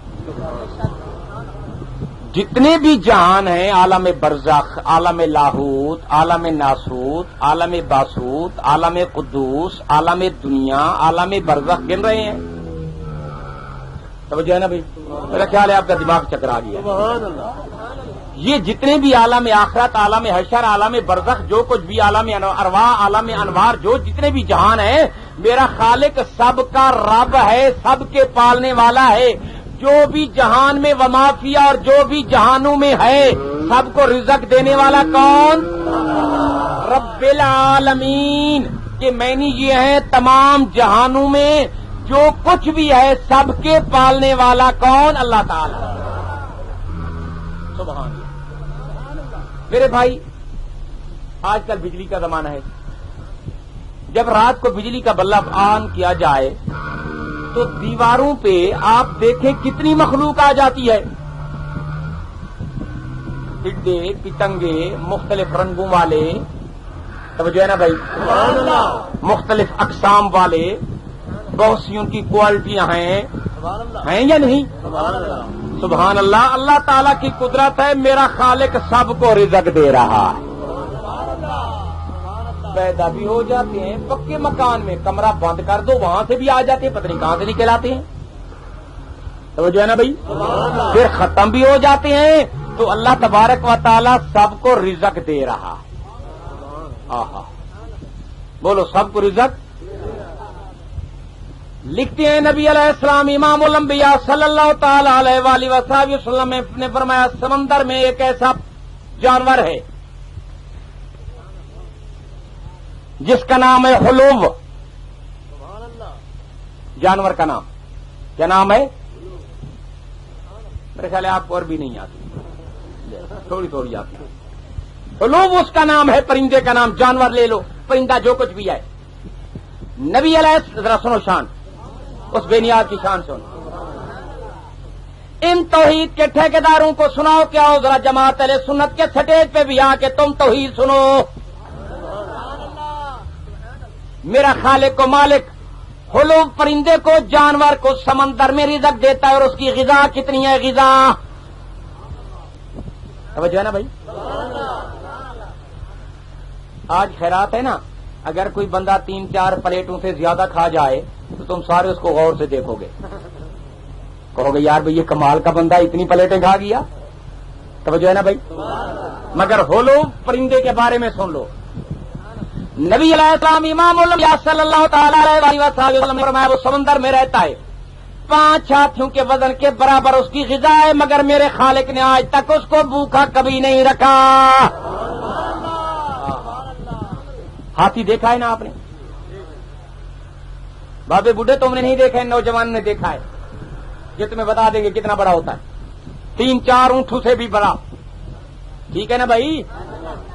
جتنے بھی جہان ہیں، عالم برزخ، عالم لاہوت، عالم ناسوت، عالم باسوت، عالم قدوس، عالم دنیا، عالم برزخ گن رہے ہیں. توجہ ہے نا بھائی؟ میرا خیال ہے آپ کا دماغ چکرا گیا. یہ جتنے بھی عالم آخرت، عالم حشر، عالم برزخ، جو کچھ بھی عالم ارواح، عالم انوار، جو جتنے بھی جہان ہیں، میرا خالق سب کا رب ہے، سب کے پالنے والا ہے. جو بھی جہان میں ومافیا اور جو بھی جہانوں میں ہے، سب کو رزق دینے والا کون؟ رب العالمین. کہ معنی یہ ہے تمام جہانوں میں جو کچھ بھی ہے سب کے پالنے والا کون؟ اللہ تعالی. سبحان اللہ. میرے بھائی، آج کل بجلی کا زمانہ ہے. جب رات کو بجلی کا بلب آن کیا جائے تو دیواروں پہ آپ دیکھیں کتنی مخلوق آ جاتی ہے. ٹڈے، پتنگے، مختلف رنگوں والے. توجہ ہے نا بھائی؟ مختلف اقسام والے. بہت سی ان کی کوالٹیاں ہیں یا نہیں؟ سبحان اللہ. اللہ تعالیٰ کی قدرت ہے. میرا خالق سب کو رزق دے رہا ہے. پیدا بھی ہو جاتے ہیں پکے مکان میں، کمرہ بند کر دو وہاں سے بھی آ جاتے ہیں، پتہ نہیں کہاں سے نکل آتے ہیں. توجہ ہے نا بھائی؟ پھر ختم بھی ہو جاتے ہیں. تو اللہ تبارک و تعالیٰ سب کو رزق دے رہا ہے. آہا، بولو سب کو رزق. لکھتے ہیں نبی علیہ السلام امام الانبیاء صلی اللہ تعالی علیہ وآلہ وصحبہ وسلم نے فرمایا، سمندر میں ایک ایسا جانور ہے جس کا نام ہے حلوب. جانور کا نام کیا نام ہے؟ میرے خیال ہے آپ کو اور بھی نہیں آتی، تھوڑی تھوڑی آتی ہے. حلوب اس کا نام ہے، پرندے کا نام. جانور لے لو، پرندہ جو کچھ بھی ہے. نبی علیہ ذرا سنو شان، اس بے نیاز کی شان سنو. ان توحید کے ٹھیکیداروں کو سناؤ کیا ہو ذرا جماعت اہل سنت کے سٹیج پہ بھی آ کے تم توحید سنو. میرا خالق کو مالک حلوب پرندے کو، جانور کو سمندر میں رزق دیتا ہے. اور اس کی غذا کتنی ہے؟ غذا توجہ ہے نا بھائی؟ آج خیرات ہے نا، اگر کوئی بندہ 3-4 پلیٹوں سے زیادہ کھا جائے تو تم سارے اس کو غور سے دیکھو گے، کہو گے یار بھئی یہ کمال کا بندہ اتنی پلیٹیں کھا گیا. توجہ ہے نا بھائی؟ مگر حلوب پرندے کے بارے میں سن لو. نبی علیہ السلام امام الانبیاء صلی اللہ تعالی علیہ وسلم نے فرمایا وہ سمندر میں رہتا ہے، 5 ہاتھیوں کے وزن کے برابر اس کی غذا ہے، مگر میرے خالق نے آج تک اس کو بھوکا کبھی نہیں رکھا. ہاتھی دیکھا ہے نا آپ نے؟ بابے بوڑھے تم نے نہیں دیکھا ہے، نوجوان نے دیکھا ہے، یہ تمہیں بتا دیں گے کتنا بڑا ہوتا ہے، 3-4 اونٹوں سے بھی بڑا، ٹھیک ہے نا بھائی،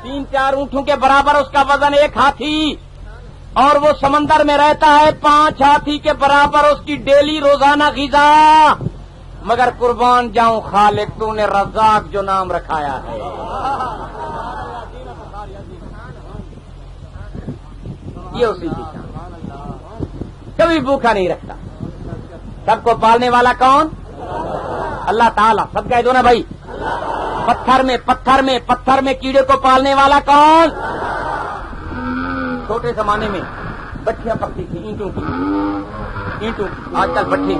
3-4 اونٹوں کے برابر اس کا وزن ایک ہاتھی، اور وہ سمندر میں رہتا ہے 5 ہاتھی کے برابر اس کی ڈیلی روزانہ غذا، مگر قربان جاؤں خالق تو نے رزاق جو نام رکھایا ہے، یہ اسی کی شان، کبھی بھوکا نہیں رکھتا، سب کو پالنے والا کون؟ اللہ تعالیٰ، سب کہہ دو نا بھائی، پتھر میں کیڑے کو پالنے والا کون؟ چھوٹے زمانے میں بٹھیاں پکتی تھی اینٹوں کی، آج کل بٹھی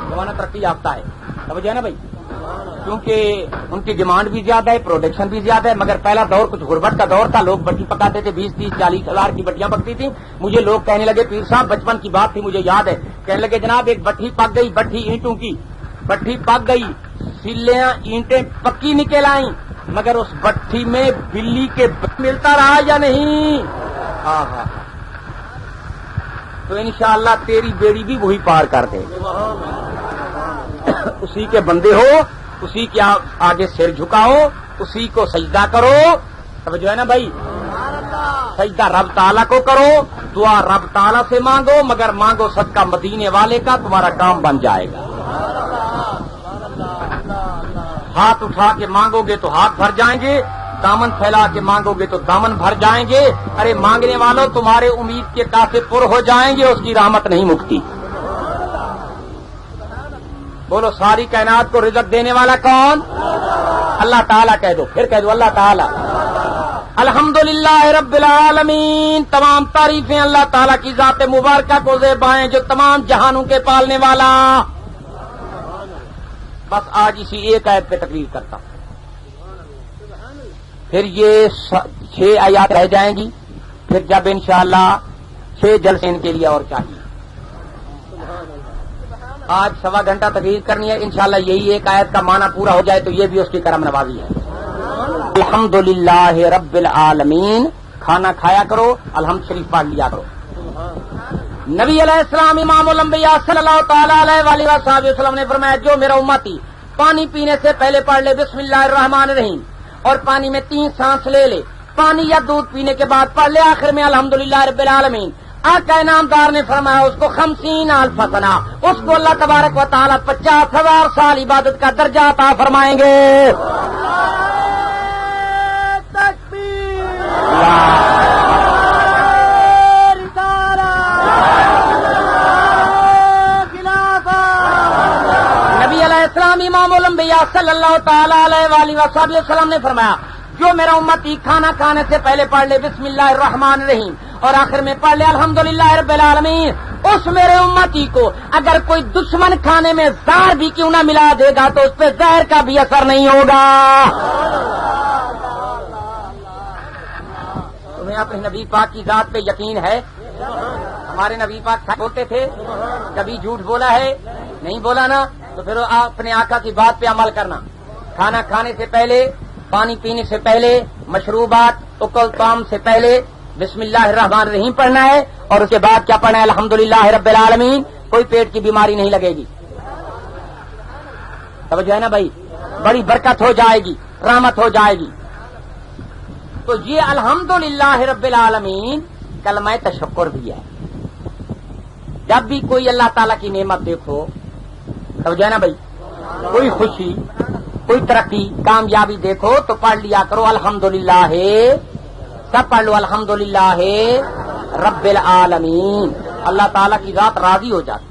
زمانہ ترقی یافتہ ہے، سمجھے نا بھائی، کیونکہ ان کی ڈیمانڈ بھی زیادہ ہے، پروڈکشن بھی زیادہ ہے، مگر پہلا دور کچھ غربت کا دور تھا، لوگ بٹھی پکاتے تھے، 20-30-40 ہزار کی بٹیاں پکتی تھیں، مجھے لوگ کہنے لگے پیر صاحب، بچپن کی بات تھی مجھے یاد ہے، کہنے لگے جناب ایک بٹھی پک گئی، بٹھی اینٹوں کی بٹھی پک گئی، سلیاں اینٹیں پکی نکل آئیں، مگر اس بٹھی میں بلی کے ملتا رہا یا نہیں؟ ہاں، تو انشاءاللہ تیری بیڑی بھی وہی پار کر دے، اسی کے بندے ہو، اسی کے آگے سر جھکاؤ، اسی کو سجدہ کرو، سمجھو ہے نا بھائی، سجدہ رب تعالیٰ کو کرو، دعا رب تعالیٰ سے مانگو، مگر مانگو صدقہ مدینے والے کا، تمہارا کام بن جائے گا، ہاتھ اٹھا کے مانگو گے تو ہاتھ بھر جائیں گے، دامن پھیلا کے مانگو گے تو دامن بھر جائیں گے، ارے مانگنے والوں تمہارے امید کے کاسے پر ہو جائیں گے، اس کی رحمت نہیں مکتی، بولو ساری کائنات کو رزق دینے والا کون؟ اللہ تعالیٰ کہہ دو، پھر کہہ دو اللہ تعالیٰ، الحمدللہ رب العالمین، تمام تعریفیں اللہ تعالیٰ کی ذات مبارکہ کو زیبائیں جو تمام جہانوں کے پالنے والا، بس آج اسی ایک آیت پہ تقریر کرتا ہوں، پھر یہ 6 آیات رہ جائیں گی، پھر جب انشاءاللہ 6 جلسے ان کے لیے اور چاہیے، آج 1.25 گھنٹہ تقریر کرنی ہے، انشاءاللہ یہی ایک آیت کا معنی پورا ہو جائے تو یہ بھی اس کی کرم نوازی ہے، الحمدللہ رب العالمین، کھانا کھایا کرو، الحمد شریف پڑھ لیا کرو، نبی علیہ السلام امام الانبیاء صلی اللہ تعالی علیہ وآلہ وسلم نے فرمایا جو میرا امتی پانی پینے سے پہلے پڑھ لے بسم اللہ الرحمن الرحیم، اور پانی میں 3 سانس لے لے، پانی یا دودھ پینے کے بعد پڑھ لے آخر میں الحمدللہ رب العالمین، آقا انعامدار نے فرمایا اس کو 50,000 سنہ، اس کو اللہ تبارک و تعالی 50,000 سال عبادت کا درجہ عطا فرمائیں گے، اسلام امام الانبیاء صلی اللہ تعالی علیہ وآلہ وسلم نے فرمایا جو میرا امتی کھانا کھانے سے پہلے پڑھ لے بسم اللہ الرحمن الرحیم اور آخر میں پڑھ لے الحمدللہ رب العالمین، اس میرے امتی کو اگر کوئی دشمن کھانے میں زہر بھی کیوں نہ ملا دے گا تو اس پہ زہر کا بھی اثر نہیں ہوگا۔ تمہیں اپنے نبی پاک کی ذات پہ یقین ہے؟ ہمارے نبی پاک بولتے تھے، کبھی جھوٹ بولا ہے؟ نہیں بولا نا، تو پھر اپنے آقا کی بات پہ عمل کرنا، کھانا کھانے سے پہلے، پانی پینے سے پہلے، مشروبات اکل طعام سے پہلے بسم اللہ الرحمن الرحیم پڑھنا ہے، اور اس کے بعد کیا پڑھنا ہے؟ الحمدللہ رب العالمین، کوئی پیٹ کی بیماری نہیں لگے گی، سمجھ ہے نا بھائی، بڑی برکت ہو جائے گی، رحمت ہو جائے گی۔ تو یہ الحمدللہ رب العالمین کلمہ تشکر بھی ہے، جب بھی کوئی اللہ تعالیٰ کی نعمت دیکھو، سمجھے نا بھائی، کوئی خوشی، کوئی ترقی، کامیابی دیکھو تو پڑھ لیا کرو الحمدللہ، سب پڑھ لو الحمدللہ رب العالمین، اللہ تعالیٰ کی ذات راضی ہو جاتی۔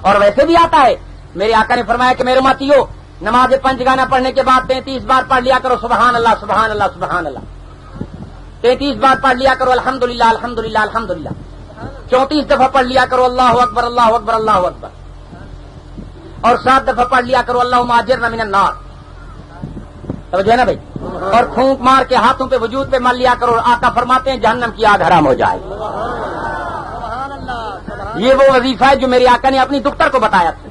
اور ویسے بھی آتا ہے، میرے آقا نے فرمایا کہ میرے امتیو نماز 5 گانا پڑھنے کے بعد 33 بار پڑھ لیا کرو سبحان اللہ سبحان اللہ سبحان اللہ، 33 بار پڑھ لیا کرو الحمدللہ الحمدللہ الحمدللہ، 34 دفعہ پڑھ لیا کرو اللہ اکبر اللہ اکبر اللہ اکبر، اور 7 دفعہ پڑھ لیا کرو اللہم اجرنا من النار، سمجھے نا بھائی، اور پھونک مار کے ہاتھوں پہ وجود پہ مل لیا کرو، آقا فرماتے ہیں جہنم کی آگ حرام ہو جائے۔ یہ وہ وظیفہ ہے جو میرے آقا نے اپنی دختر کو بتایا تھا،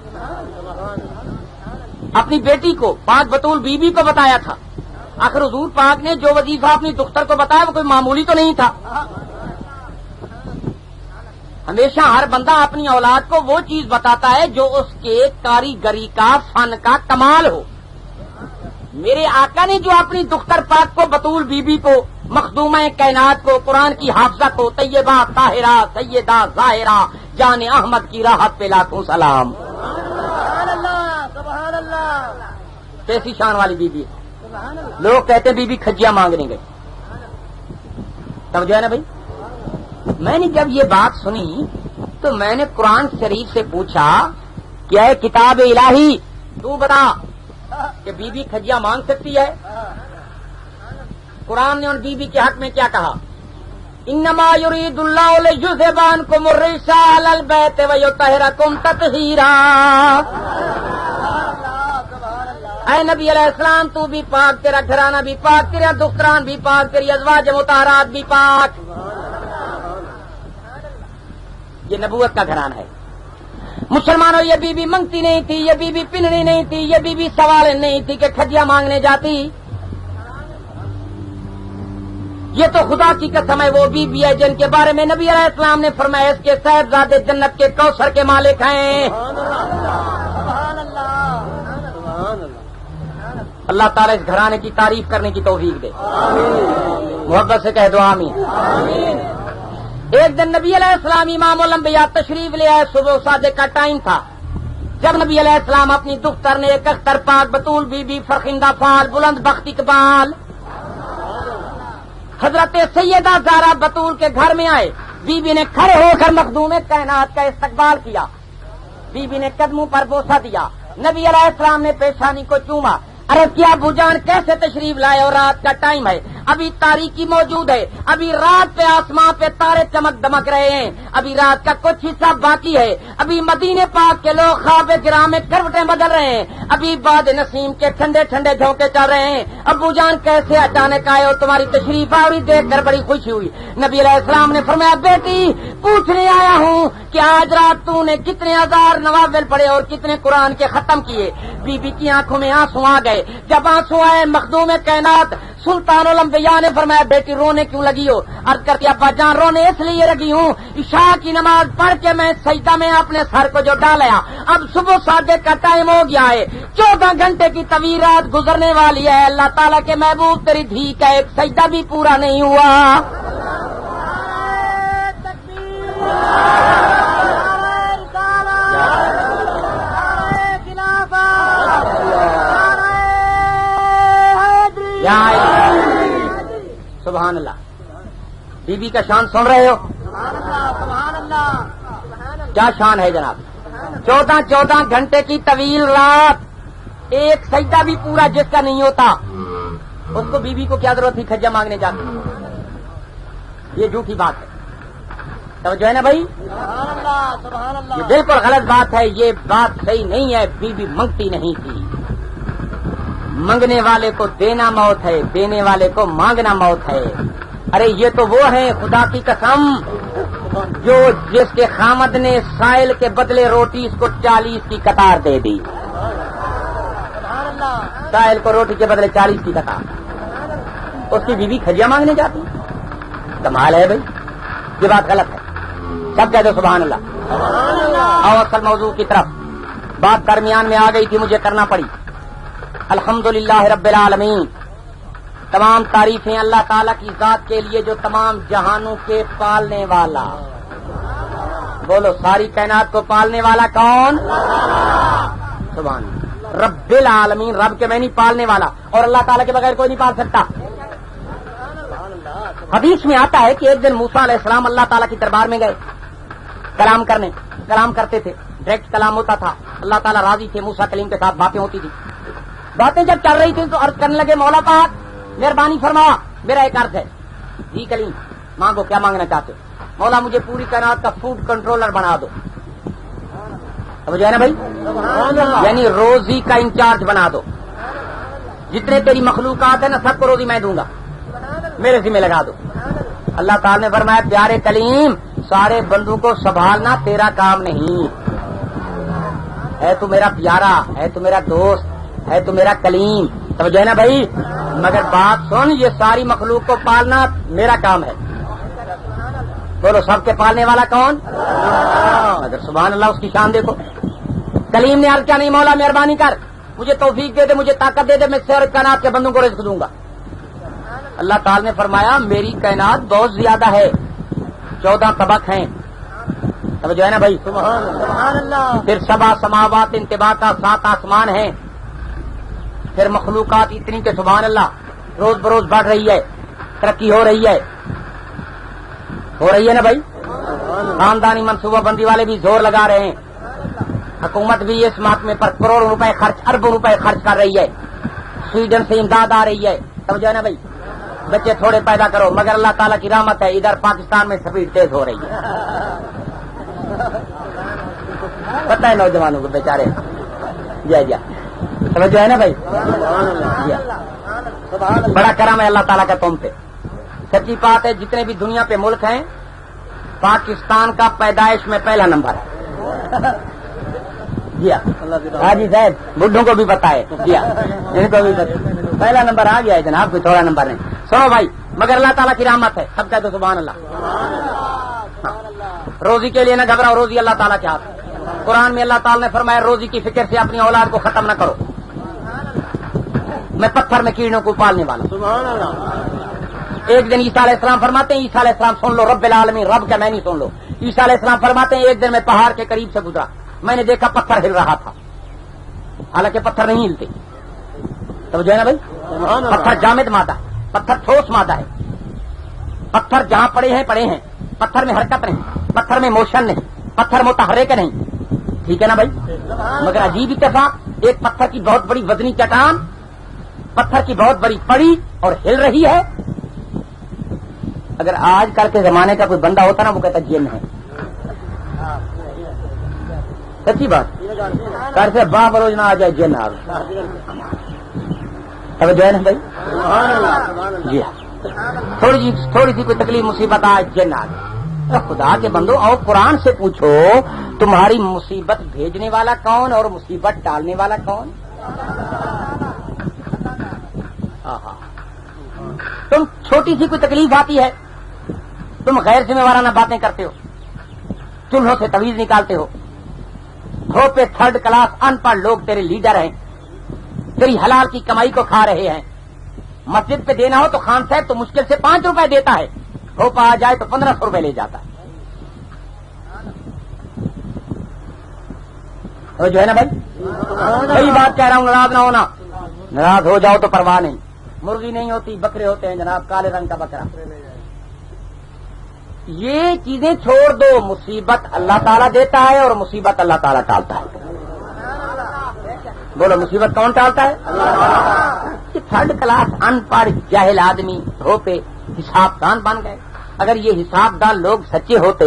اپنی بیٹی کو 5 بطول بی بی کو بتایا تھا، آخر حضور پاک نے جو وظیفہ اپنی دختر کو بتایا وہ کوئی معمولی تو نہیں تھا، ہمیشہ ہر بندہ اپنی اولاد کو وہ چیز بتاتا ہے جو اس کے کاریگری کا فن کا کمال ہو. میرے آقا نے جو اپنی دختر پاک کو بطول بی بی کو مخدومہ کائنات کو قرآن کی حافظہ کو طیبہ طاہرہ سیدہ ظاہرہ جان احمد کی راحت پہ لاکھوں سلام. سبحان اللہ سبحان اللہ. کیسی شان والی بی بی. لوگ کہتے بی بی کھجیاں مانگنے گئے. سمجھو ہے نا بھائی. میں نے جب یہ بات سنی تو میں نے قرآن شریف سے پوچھا کیا ہے کتاب الہی تو بتا کہ بی بی کھجیاں مانگ سکتی ہے؟ قرآن نے ان بی بی کے حق میں کیا کہا؟ انما یرید اللہ لیذھب عنکم الرجس اہل البیت ویطہرکم تطہیرا. اے نبی علیہ السلام تو بھی پاک، تیرا گھرانہ بھی پاک، تیرا دختران بھی پاک، تیری ازواج مطہرات بھی پاک. یہ نبوت کا گھرانہ ہے. مسلمانوں یہ بی بی منگتی نہیں تھی، یہ بی بی پنڑی نہیں تھی، یہ بی بی سوال نہیں تھی کہ کھجیاں مانگنے جاتی. یہ تو خدا کی قسم ہے وہ بی بی ہے جن کے بارے میں نبی علیہ السلام نے فرمایا اس کے صاحبزادے جنت کے کوثر کے مالک ہیں. اللہ تعالیٰ اس گھرانے کی تعریف کرنے کی توفیق دے. محبت سے کہہ دو آمین. ایک دن نبی علیہ السلام امام الانبیاء تشریف لے آئے. صبح صادق کا ٹائم تھا جب نبی علیہ السلام اپنی دختر نے ایک اختر پاک بطول بی بی فرخندہ فال بلند بخت اقبال حضرت سیدہ زہرا بطول کے گھر میں آئے. بی بی نے کھڑے ہو کر مخدوم کائنات کا استقبال کیا. بی بی نے قدموں پر بوسہ دیا. نبی علیہ السلام نے پیشانی کو چوما. عرض کیا ابو جان کیسے تشریف لائے؟ اور رات کا ٹائم ہے، ابھی تاریکی موجود ہے، ابھی رات پہ آسمان پہ تارے چمک دمک رہے ہیں، ابھی رات کا کچھ حصہ باقی ہے، ابھی مدینے پاک کے لوگ خواب گراں میں کروٹیں بدل رہے ہیں، ابھی باد نسیم کے ٹھنڈے ٹھنڈے جھونکے چل رہے ہیں. ابو جان کیسے اچانک آئے اور تمہاری تشریف آوری دیکھ کر بڑی خوشی ہوئی. نبی علیہ السلام نے فرمایا بیٹی پوچھنے آیا ہوں کہ آج رات تو نے کتنے ہزار نوافل پڑھے اور کتنے قرآن کے ختم کیے. بی بی کی آنکھوں میں آنسو آ گئے. جب آنسو آئے مخدوم کائنات سلطان الانبیاء نے فرمایا بیٹی رونے کیوں لگی ہو؟ عرض کرتی ابا جان رونے اس لیے لگی ہوں عشاء کی نماز پڑھ کے میں سجدہ میں اپنے سر کو جو ڈالا اب صبح صادق کا ٹائم ہو گیا ہے، 14 گھنٹے کی طویل رات گزرنے والی ہے. اللہ تعالیٰ کے محبوب تیری دھی کا ایک سجدہ بھی پورا نہیں ہوا. سبحان اللہ. بی بی کا شان سن رہے ہو؟ کیا شان ہے جناب. 14 گھنٹے کی طویل رات ایک سجدہ بھی پورا جس کا نہیں ہوتا اس کو بی بی کو کیا ضرورت تھی کھجیاں مانگنے جاتی؟ یہ جھوٹی بات ہے. توجہ ہے نا بھائی؟ یہ بالکل غلط بات ہے. یہ بات صحیح نہیں ہے. بی بی منگتی نہیں تھی. منگنے والے کو دینا موت ہے، دینے والے کو مانگنا موت ہے. ارے یہ تو وہ ہیں خدا کی قسم جو جس کے خامد نے سائل کے بدلے روٹی اس کو 40 کی قطار دے دی. سائل کو روٹی کے بدلے 40 کی قطار. اس کی بیوی کھجیاں مانگنے جاتی. کمال ہے بھائی. یہ بات غلط ہے. سب کہہ دو سبحان اللہ. اور اصل موضوع کی طرف. بات درمیان میں آ گئی تھی مجھے کرنا پڑی. الحمدللہ رب العالمین. تمام تعریفیں اللہ تعالیٰ کی ذات کے لیے جو تمام جہانوں کے پالنے والا. بولو ساری کائنات کو پالنے والا کون؟ سبحان رب العالمین. رب کے میں نہیں پالنے والا اور اللہ تعالیٰ کے بغیر کوئی نہیں پال سکتا. حدیث میں آتا ہے کہ ایک دن موسیٰ علیہ السلام اللہ تعالیٰ کی دربار میں گئے کلام کرتے تھے. ڈائریکٹ کلام ہوتا تھا. اللہ تعالیٰ راضی تھے. موسیٰ کلیم کے ساتھ باتیں ہوتی تھی. باتیں جب چل رہی تھی تو عرض کرنے لگے مولا پاک مہربانی فرما میرا ایک عرض ہے. جی کلیم مانگو کیا مانگنا چاہتے ہو؟ مولا مجھے پوری کائنات کا فوڈ کنٹرولر بنا دو. اب جو ہے نا بھائی یعنی روزی کا انچارج بنا دو. جتنے تیری مخلوقات ہیں نا سب کو روزی میں دوں گا. میرے ذمہ لگا دو. اللہ تعالیٰ نے فرمایا پیارے کلیم سارے بندوں کو سنبھالنا تیرا کام نہیں ہے. تو میرا پیارا ہے، تو میرا دوست ہے، تو میرا کلیم. سمجھے ہے نا بھائی. مگر بات سن یہ ساری مخلوق کو پالنا میرا کام ہے. بولو سب کے پالنے والا کون؟ اگر سبحان اللہ اس کی شان دیکھو. کلیم نے عرض کیا نہیں مولا مہربانی کر مجھے توفیق دے دے مجھے طاقت دے دے میں سارے کائنات کے بندوں کو رزق دوں گا. اللہ تعالی نے فرمایا میری کائنات بہت زیادہ ہے 14 طبق ہیں. سمجھو ہے نا بھائی. سبحان اللہ. پھر 7 سماوات انتباہ کا 7 آسمان ہیں. پھر مخلوقات اتنی کہ سبحان اللہ روز بروز بڑھ رہی ہے ترقی ہو رہی ہے نا بھائی. خاندانی منصوبہ بندی والے بھی زور لگا رہے ہیں. حکومت بھی اس محکمے پر کروڑوں روپے خرچ اربوں روپے خرچ کر رہی ہے. سویڈن سے امداد آ رہی ہے. سمجھو نا بھائی. بچے تھوڑے پیدا کرو مگر اللہ تعالیٰ کی رحمت ہے ادھر پاکستان میں سپیڈ تیز ہو رہی ہے. پتہ ہے نوجوانوں کو بیچارے جی سمجھو ہے نا بھائی. بڑا کرم ہے اللہ تعالیٰ کا تم پہ. سچی بات ہے جتنے بھی دنیا پہ ملک ہیں پاکستان کا پیدائش میں پہلا نمبر ہے. جی ہاں جی صاحب بڈھوں کو بھی پتا ہے. جی ہاں ان کو بھی پہلا نمبر آ گیا ہے جناب کوئی تھوڑا نمبر نہیں. سنو بھائی مگر اللہ تعالیٰ کی رحمت ہے سب کہتے سبحان اللہ. روزی کے لیے نہ گھبراؤ روزی اللہ تعالیٰ کے ہاتھ. قرآن میں اللہ تعالیٰ نے فرمایا روزی کی فکر سے اپنی اولاد کو ختم نہ کرو. میں پتھر میں کیڑوں کو پالنے والا ہوں. ایک دن عیسیٰ علیہ السلام فرماتے ہیں عیسیٰ علیہ السلام سن لو رب العالمین رب کا میں نہیں سن لو. عیسیٰ علیہ السلام فرماتے ہیں ایک دن میں پہاڑ کے قریب سے گزرا میں نے دیکھا پتھر ہل رہا تھا حالانکہ پتھر نہیں ہلتے. تو جو ہے نا بھائی پتھر جامد مادہ ہے پتھر ٹھوس مادہ ہے. پتھر جہاں پڑے ہیں پتھر میں حرکت نہیں پتھر میں موشن نہیں پتھر متحرک نہیں. ٹھیک ہے نا بھائی. مگر عجیب اتفاق ایک پتھر کی بہت بڑی وزنی چٹان پتھر کی بہت بڑی پڑی اور ہل رہی ہے. اگر آج کل کے زمانے کا کوئی بندہ ہوتا نا وہ کہتا جن ہے. سچی بات گھر سے باہ بروج نہ آ جائے جن آ جو ہے نا بھائی. جی ہاں تھوڑی سی کوئی تکلیف مصیبت آئے جن آ گئی. خدا کے بندو اور قرآن سے پوچھو تمہاری مصیبت بھیجنے والا کون اور مصیبت ڈالنے والا کون. تم چھوٹی سی کوئی تکلیف آتی ہے تم غیر ذمہ وارانہ باتیں کرتے ہو چولہوں سے تویز نکالتے ہو. پہ 3rd کلاس ان پڑھ لوگ تیرے لیڈر ہیں تیری حلال کی کمائی کو کھا رہے ہیں. مسجد پہ دینا ہو تو خان صاحب تو مشکل سے 5 روپے دیتا ہے دھوپا آ جائے تو 1500 روپے لے جاتا ہے. جو ہے نا بھائی صحیح بات کہہ رہا ہوں ناراض نہ ہونا. ناراض ہو جاؤ تو پرواہ نہیں. مرغی نہیں ہوتی بکرے ہوتے ہیں جناب کالے رنگ کا بکرا. یہ چیزیں چھوڑ دو. مصیبت اللہ تعالیٰ دیتا ہے اور مصیبت اللہ تعالیٰ ٹالتا ہے. بولو مصیبت کون ٹالتا ہے؟ 3rd کلاس ان پڑھ جاہل آدمی دھوپے حساب دان بن گئے. اگر یہ حساب دان لوگ سچے ہوتے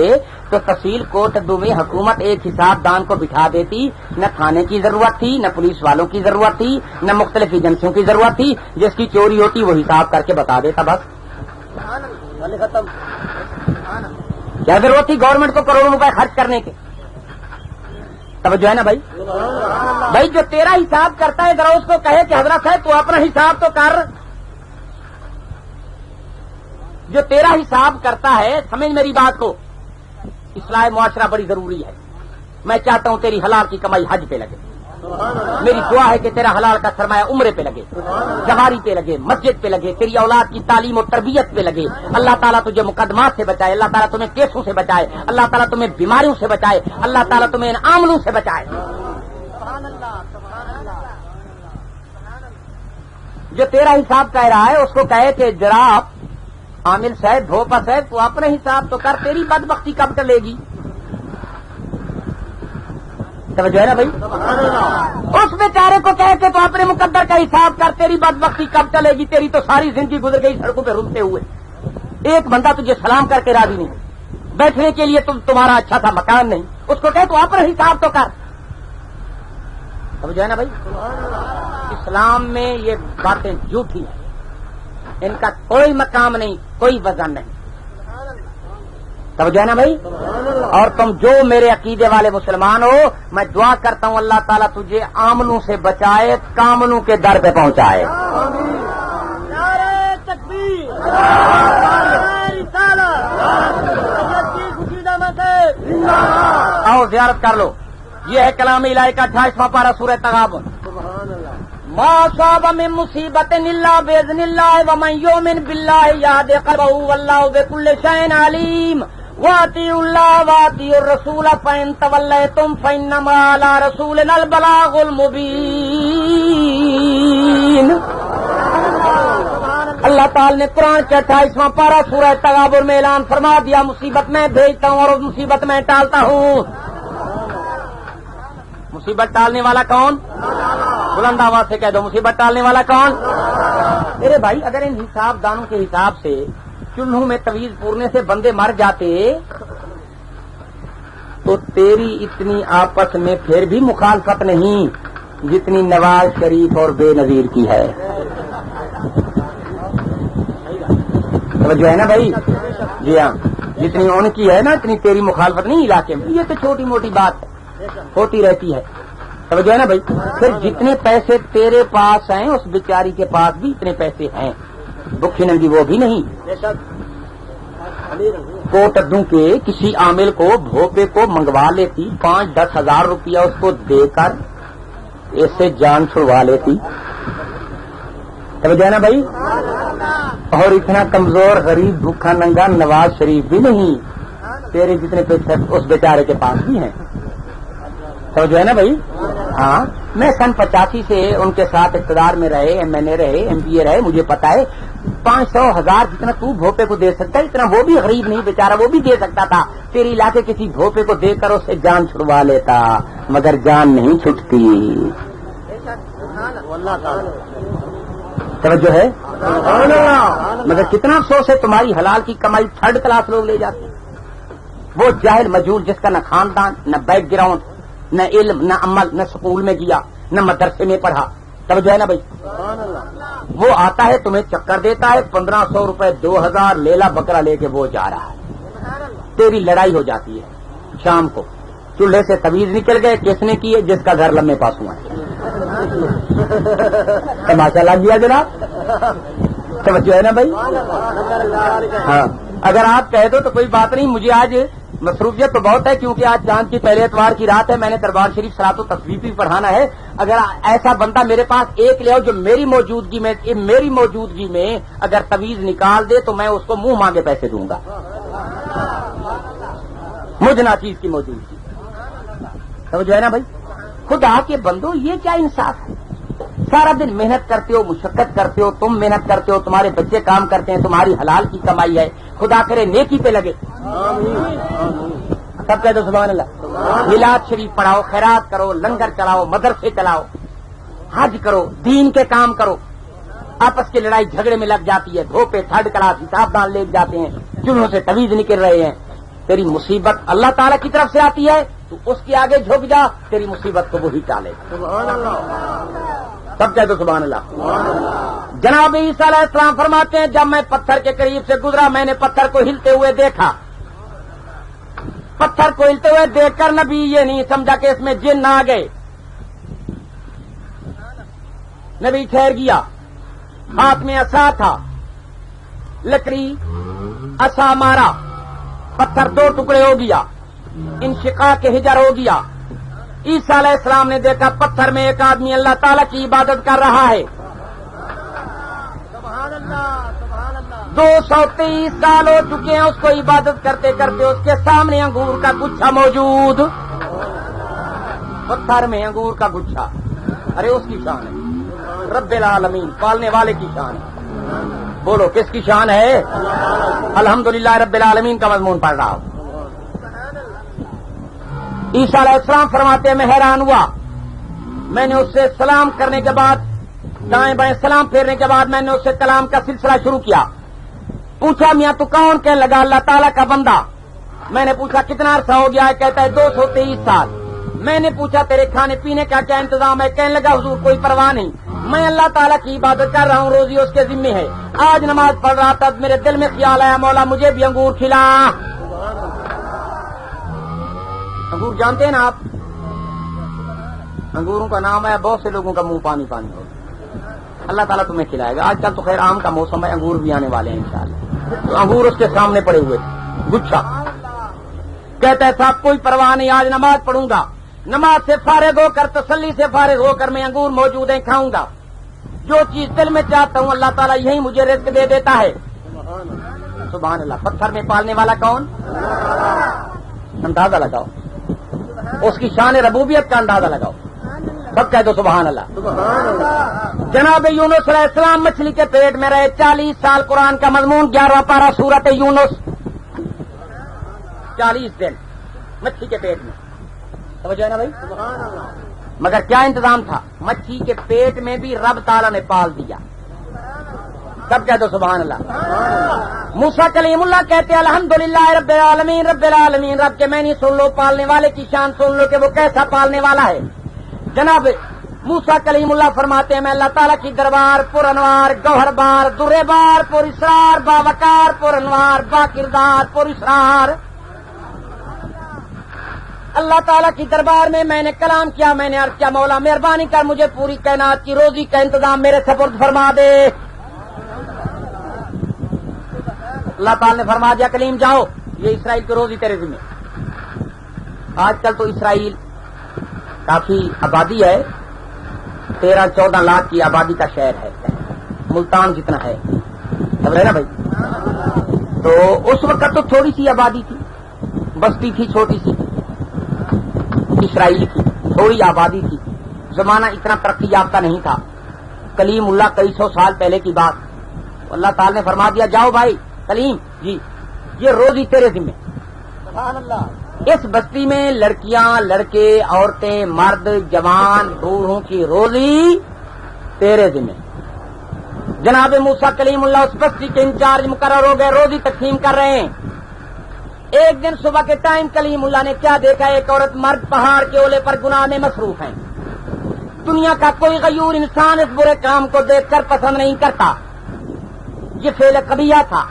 تو تحصیل کوٹ میں حکومت ایک حساب دان کو بٹھا دیتی. نہ تھانے کی ضرورت تھی نہ پولیس والوں کی ضرورت تھی نہ مختلف ایجنسیوں کی ضرورت تھی. جس کی چوری ہوتی وہ حساب کر کے بتا دیتا بس. ختم. کیا ضرورت تھی گورنمنٹ کو کروڑوں روپے خرچ کرنے کے. تب جو ہے نا بھائی جو تیرا حساب کرتا ہے ذرا اس کو کہے کہ حضرت ہے تو اپنا حساب تو کر. جو تیرا حساب کرتا ہے سمجھ میری بات کو. اصلاح معاشرہ بڑی ضروری ہے. میں چاہتا ہوں تیری حلال کی کمائی حج پہ لگے. میری دعا ہے کہ تیرا حلال کا سرمایہ عمرے پہ لگے جواری پہ لگے مسجد پہ لگے تیری اولاد کی تعلیم و تربیت پہ لگے. اللہ تعالیٰ تجھے مقدمات سے بچائے. اللہ تعالیٰ تمہیں کیسوں سے بچائے. اللہ تعالیٰ تمہیں بیماریوں سے بچائے. اللہ تعالیٰ تمہیں ان عاملوں سے بچائے. جو تیرا حساب کہہ رہا ہے اس کو کہے کہ جناب عامل صاحب بھوپا صاحب تو اپنا حساب تو کر. تیری بدبختی کب ٹلے گی. جو ہے نا بھائی اس بیچارے کو کہے کہ تو اپنے مقدر کا حساب کر. تیری بدبختی کب چلے گی. تیری تو ساری زندگی گزر گئی سڑکوں پہ رلتے ہوئے. ایک بندہ تجھے سلام کر کے راضی نہیں. بیٹھنے کے لیے تمہارا اچھا تھا مکان نہیں. اس کو کہے تو اپنا حساب تو کر. جو ہے نا بھائی اسلام میں یہ باتیں جھوٹی ہیں. ان کا کوئی مقام نہیں کوئی وزن نہیں. توجہ ہے نا بھائی. اور تم جو میرے عقیدے والے مسلمان ہو میں دعا کرتا ہوں اللہ تعالیٰ تجھے عاملوں سے بچائے کاملوں کے در پہ پہنچائے. نعرہ تکبیر، نعرہ رسالت. آؤ زیارت کر لو. یہ ہے کلام الہی کا 28واں پارہ سورہ تغابن. ما صاب من مصیبت الا باذن اللہ ومن یؤمن باللہ یہد قلبہ واللہ بکل شیء علیم واطیعوا اللہ واطیعوا الرسول فإن تولیتم فإنما علی رسولنا البلاغ المبین. اللہ تعالی نے قرآن کے 28واں پارہ سورہ تغابن میں اعلان فرما دیا مصیبت میں بھیجتا ہوں اور مصیبت میں ٹالتا ہوں. مصیبت ٹالنے والا کون؟ بلند آواز سے کہہ دو مصیبت ٹالنے والا کون؟ میرے بھائی اگر ان حساب دانوں کے حساب سے چولہوں میں تویز پورنے سے بندے مر جاتے تو تیری اتنی آپس میں پھر بھی مخالفت نہیں جتنی نواز شریف اور بے نظیر کی ہے. جو ہے نا بھائی, جی ہاں, جتنی ان کی ہے نا اتنی تیری مخالفت نہیں علاقے میں. یہ تو چھوٹی موٹی بات ہوتی رہتی ہے. توجہ ہے نا بھائی. پھر جتنے پیسے تیرے پاس ہیں اس بیچاری کے پاس بھی اتنے پیسے ہیں. بکھی ننگی وہ بھی نہیں. کوٹدوں کے کسی عامل کو بھوپے کو منگوا لیتی 5-10 ہزار روپیہ اس کو دے کر ایسے جان چھڑوا لیتی. توجہ ہے نا بھائی. اور اتنا کمزور غریب بھوکھا ننگا نواز شریف بھی نہیں. تیرے جتنے پیسے اس بیچارے کے پاس بھی ہیں. سمجھو ہے نا بھائی. ہاں, میں سن 85 سے ان کے ساتھ اقتدار میں رہے, MNA رہے, MPA رہے, مجھے پتا ہے 500,000 جتنا تو بھوپے کو دے سکتا ہے اتنا وہ بھی غریب نہیں بیچارہ وہ بھی دے سکتا تھا. تیری علاقے کسی بھوپے کو دے کر اسے جان چھڑوا لیتا مگر جان نہیں چھٹتی. توجہ ہے. مگر کتنا افسوس ہے تمہاری حلال کی کمائی 3rd کلاس لوگ لے جاتے ہیں. وہ جاہل مجہول جس کا نہ خاندان نہ بیک گراؤنڈ نہ علم نہ عمل نہ سکول میں گیا نہ مدرسے میں پڑھا. توجہ ہے نا بھائی. وہ آتا ہے تمہیں چکر دیتا ہے 1500 روپے 2000 لیلا بکرا لے کے وہ جا رہا ہے. تیری لڑائی ہو جاتی ہے شام کو. چولہے سے تویز نکل گئے. کس نے کی ہے؟ جس کا گھر لمبے پاس ہوا ہے. تماشا لگ گیا جناب. توجہ ہے نا بھائی. ہاں, اگر آپ کہہ دو تو کوئی بات نہیں. مجھے آج مصروفیت تو بہت ہے کیونکہ آج چاند کی پہلے اتوار کی رات ہے. میں نے دربار شریف صلاۃ و تسبیح بھی پڑھانا ہے. اگر ایسا بندہ میرے پاس ایک لے آؤ جو میری موجودگی میں اگر تویز نکال دے تو میں اس کو منہ مانگے پیسے دوں گا. مجھ ناچیز کی موجودگی. سمجھو ہے نا بھائی. خدا کے بندو یہ کیا انصاف ہے؟ سارا دن محنت کرتے ہو, مشقت کرتے ہو, تم محنت کرتے ہو, تمہارے بچے کام کرتے ہیں, تمہاری حلال کی کمائی ہے. خدا کرے نیکی پہ لگے. سب کہہ دو سبحان اللہ. میلاد شریف پڑھاؤ, خیرات کرو, لنگر چلاؤ, مدرسے چلاؤ, حج کرو, دین کے کام کرو. آپس کی لڑائی جھگڑے میں لگ جاتی ہے. دھوپے 3rd کلاس حساب دان لے جاتے ہیں. چولہوں سے تویز نکل رہے ہیں. تیری مصیبت اللہ تعالیٰ کی طرف سے آتی ہے تو اس کے آگے جھک جا. تیری مصیبت کو وہی ٹالے. سب کہہ دو سبحان اللہ. جناب عیسیٰ علیہ السلام فرماتے ہیں جب میں پتھر کے قریب سے گزرا میں نے پتھر کو ہلتے ہوئے دیکھا. پتھر کو ہلتے ہوئے دیکھ کر نبی یہ نہیں سمجھا کہ اس میں جن آ گئے. نبی ٹھہر گیا. ہاتھ میں عصا تھا. لکڑی عصا مارا, پتھر 2 ٹکڑے ہو گیا. انشقاق کے حجر ہو گیا. عیسیٰ علیہ السلام نے دیکھا پتھر میں ایک آدمی اللہ تعالیٰ کی عبادت کر رہا ہے. 223 سال ہو چکے ہیں اس کو عبادت کرتے کرتے. اس کے سامنے انگور کا گچھا موجود. پتھر میں انگور کا گچھا. ارے اس کی شان ہے. رب العالمین پالنے والے کی شان ہے. بولو کس کی شان ہے؟ الحمدللہ رب العالمین کا مضمون پڑھ رہا ہوں. عیسیٰ علیہ السلام فرماتے ہیں میں حیران ہوا. میں نے اس سے سلام کرنے کے بعد دائیں بائیں سلام پھیرنے کے بعد میں نے اس سے کلام کا سلسلہ شروع کیا. پوچھا میاں تو کون؟ کہنے لگا اللہ تعالیٰ کا بندہ. میں نے پوچھا کتنا عرصہ ہو گیا ہے؟ کہتا ہے 223 سال. میں نے پوچھا تیرے کھانے پینے کا کیا انتظام ہے؟ کہنے لگا حضور کوئی پرواہ نہیں, میں اللہ تعالیٰ کی عبادت کر رہا ہوں, روزی اس کے ذمے ہے. آج نماز پڑھ رہا تھا میرے دل میں خیال آیا مولا مجھے بھی انگور کھلا. انگور جانتے ہیں نا آپ؟ انگوروں کا نام ہے. بہت سے لوگوں کا منہ پانی پانی ہو. اللہ تعالیٰ تمہیں کھلائے گا. آج کل تو خیر آم کا موسم ہے, انگور بھی آنے والے ہیں انشاءاللہ. تو انگور اس کے سامنے پڑے ہوئے گچھا. کہتا ہے صاحب کوئی پرواہ نہیں، آج نماز پڑھوں گا، نماز سے فارغ ہو کر تسلی سے فارغ ہو کر میں انگور موجود ہیں کھاؤں گا، جو چیز دل میں چاہتا ہوں اللہ تعالیٰ یہی مجھے رزق دے دیتا ہے۔ سبحان اللہ۔ پتھر میں پالنے والا کون؟ اندازہ لگاؤ، اس کی شان ربوبیت کا اندازہ لگاؤ، سب کہہ دو سبحان اللہ۔ جناب یونس علیہ السلام مچھلی کے پیٹ میں رہے 40 سال، قرآن کا مضمون 11واں پارہ سورت یونس، 40 دن مچھلی کے پیٹ میں، سمجھو نا بھائی؟ مگر کیا انتظام تھا؟ مچھلی کے پیٹ میں بھی رب تعالیٰ نے پال دیا، سب کہہ دو سبحان اللہ۔ موسیٰ کلیم اللہ کہتے الحمدللہ رب العالمین، رب العالمین، رب کے معنی سن لو، پالنے والے کی شان سن لو کہ وہ کیسا پالنے والا ہے۔ جناب موسیٰ کلیم اللہ فرماتے ہیں میں اللہ تعالیٰ کی دربار پر انوار، گوہر بار، درے بار، پر اسرار، باوقار، پر انوار، با کردار، پر اسرار، اللہ تعالیٰ کی دربار میں نے کلام کیا، میں نے عرض کیا مولا مہربانی کر مجھے پوری کائنات کی روزی کا انتظام میرے سپرد فرما دے۔ اللہ تعالیٰ نے فرما دیا کلیم جاؤ، یہ اسرائیل کی روزی تیرے ذمہ۔ آج کل تو اسرائیل کافی آبادی ہے، 13-14 لاکھ کی آبادی کا شہر ہے، ملتان جتنا ہے، سمجھ رہے نا بھائی؟ تو اس وقت تو تھوڑی سی آبادی تھی، بستی تھی چھوٹی سی اسرائیل کی، تھوڑی آبادی تھی، زمانہ اتنا ترقی یافتہ نہیں تھا۔ کلیم اللہ کئی سو سال پہلے کی بات، اللہ تعالی نے فرما دیا جاؤ بھائی کلیم جی یہ روزی تیرے ذمہ۔ سبحان اللہ۔ اس بستی میں لڑکیاں، لڑکے، عورتیں، مرد، جوان، بوڑھوں کی روزی تیرے ذمہ۔ جناب موسیٰ کلیم اللہ اس بستی کے انچارج مقرر ہو گئے، روزی تقسیم کر رہے ہیں۔ ایک دن صبح کے ٹائم کلیم اللہ نے کیا دیکھا؟ ایک عورت مرد پہاڑ کے اولے پر گناہ میں مصروف ہیں۔ دنیا کا کوئی غیور انسان اس برے کام کو دیکھ کر پسند نہیں کرتا، یہ فعل قبیحہ تھا،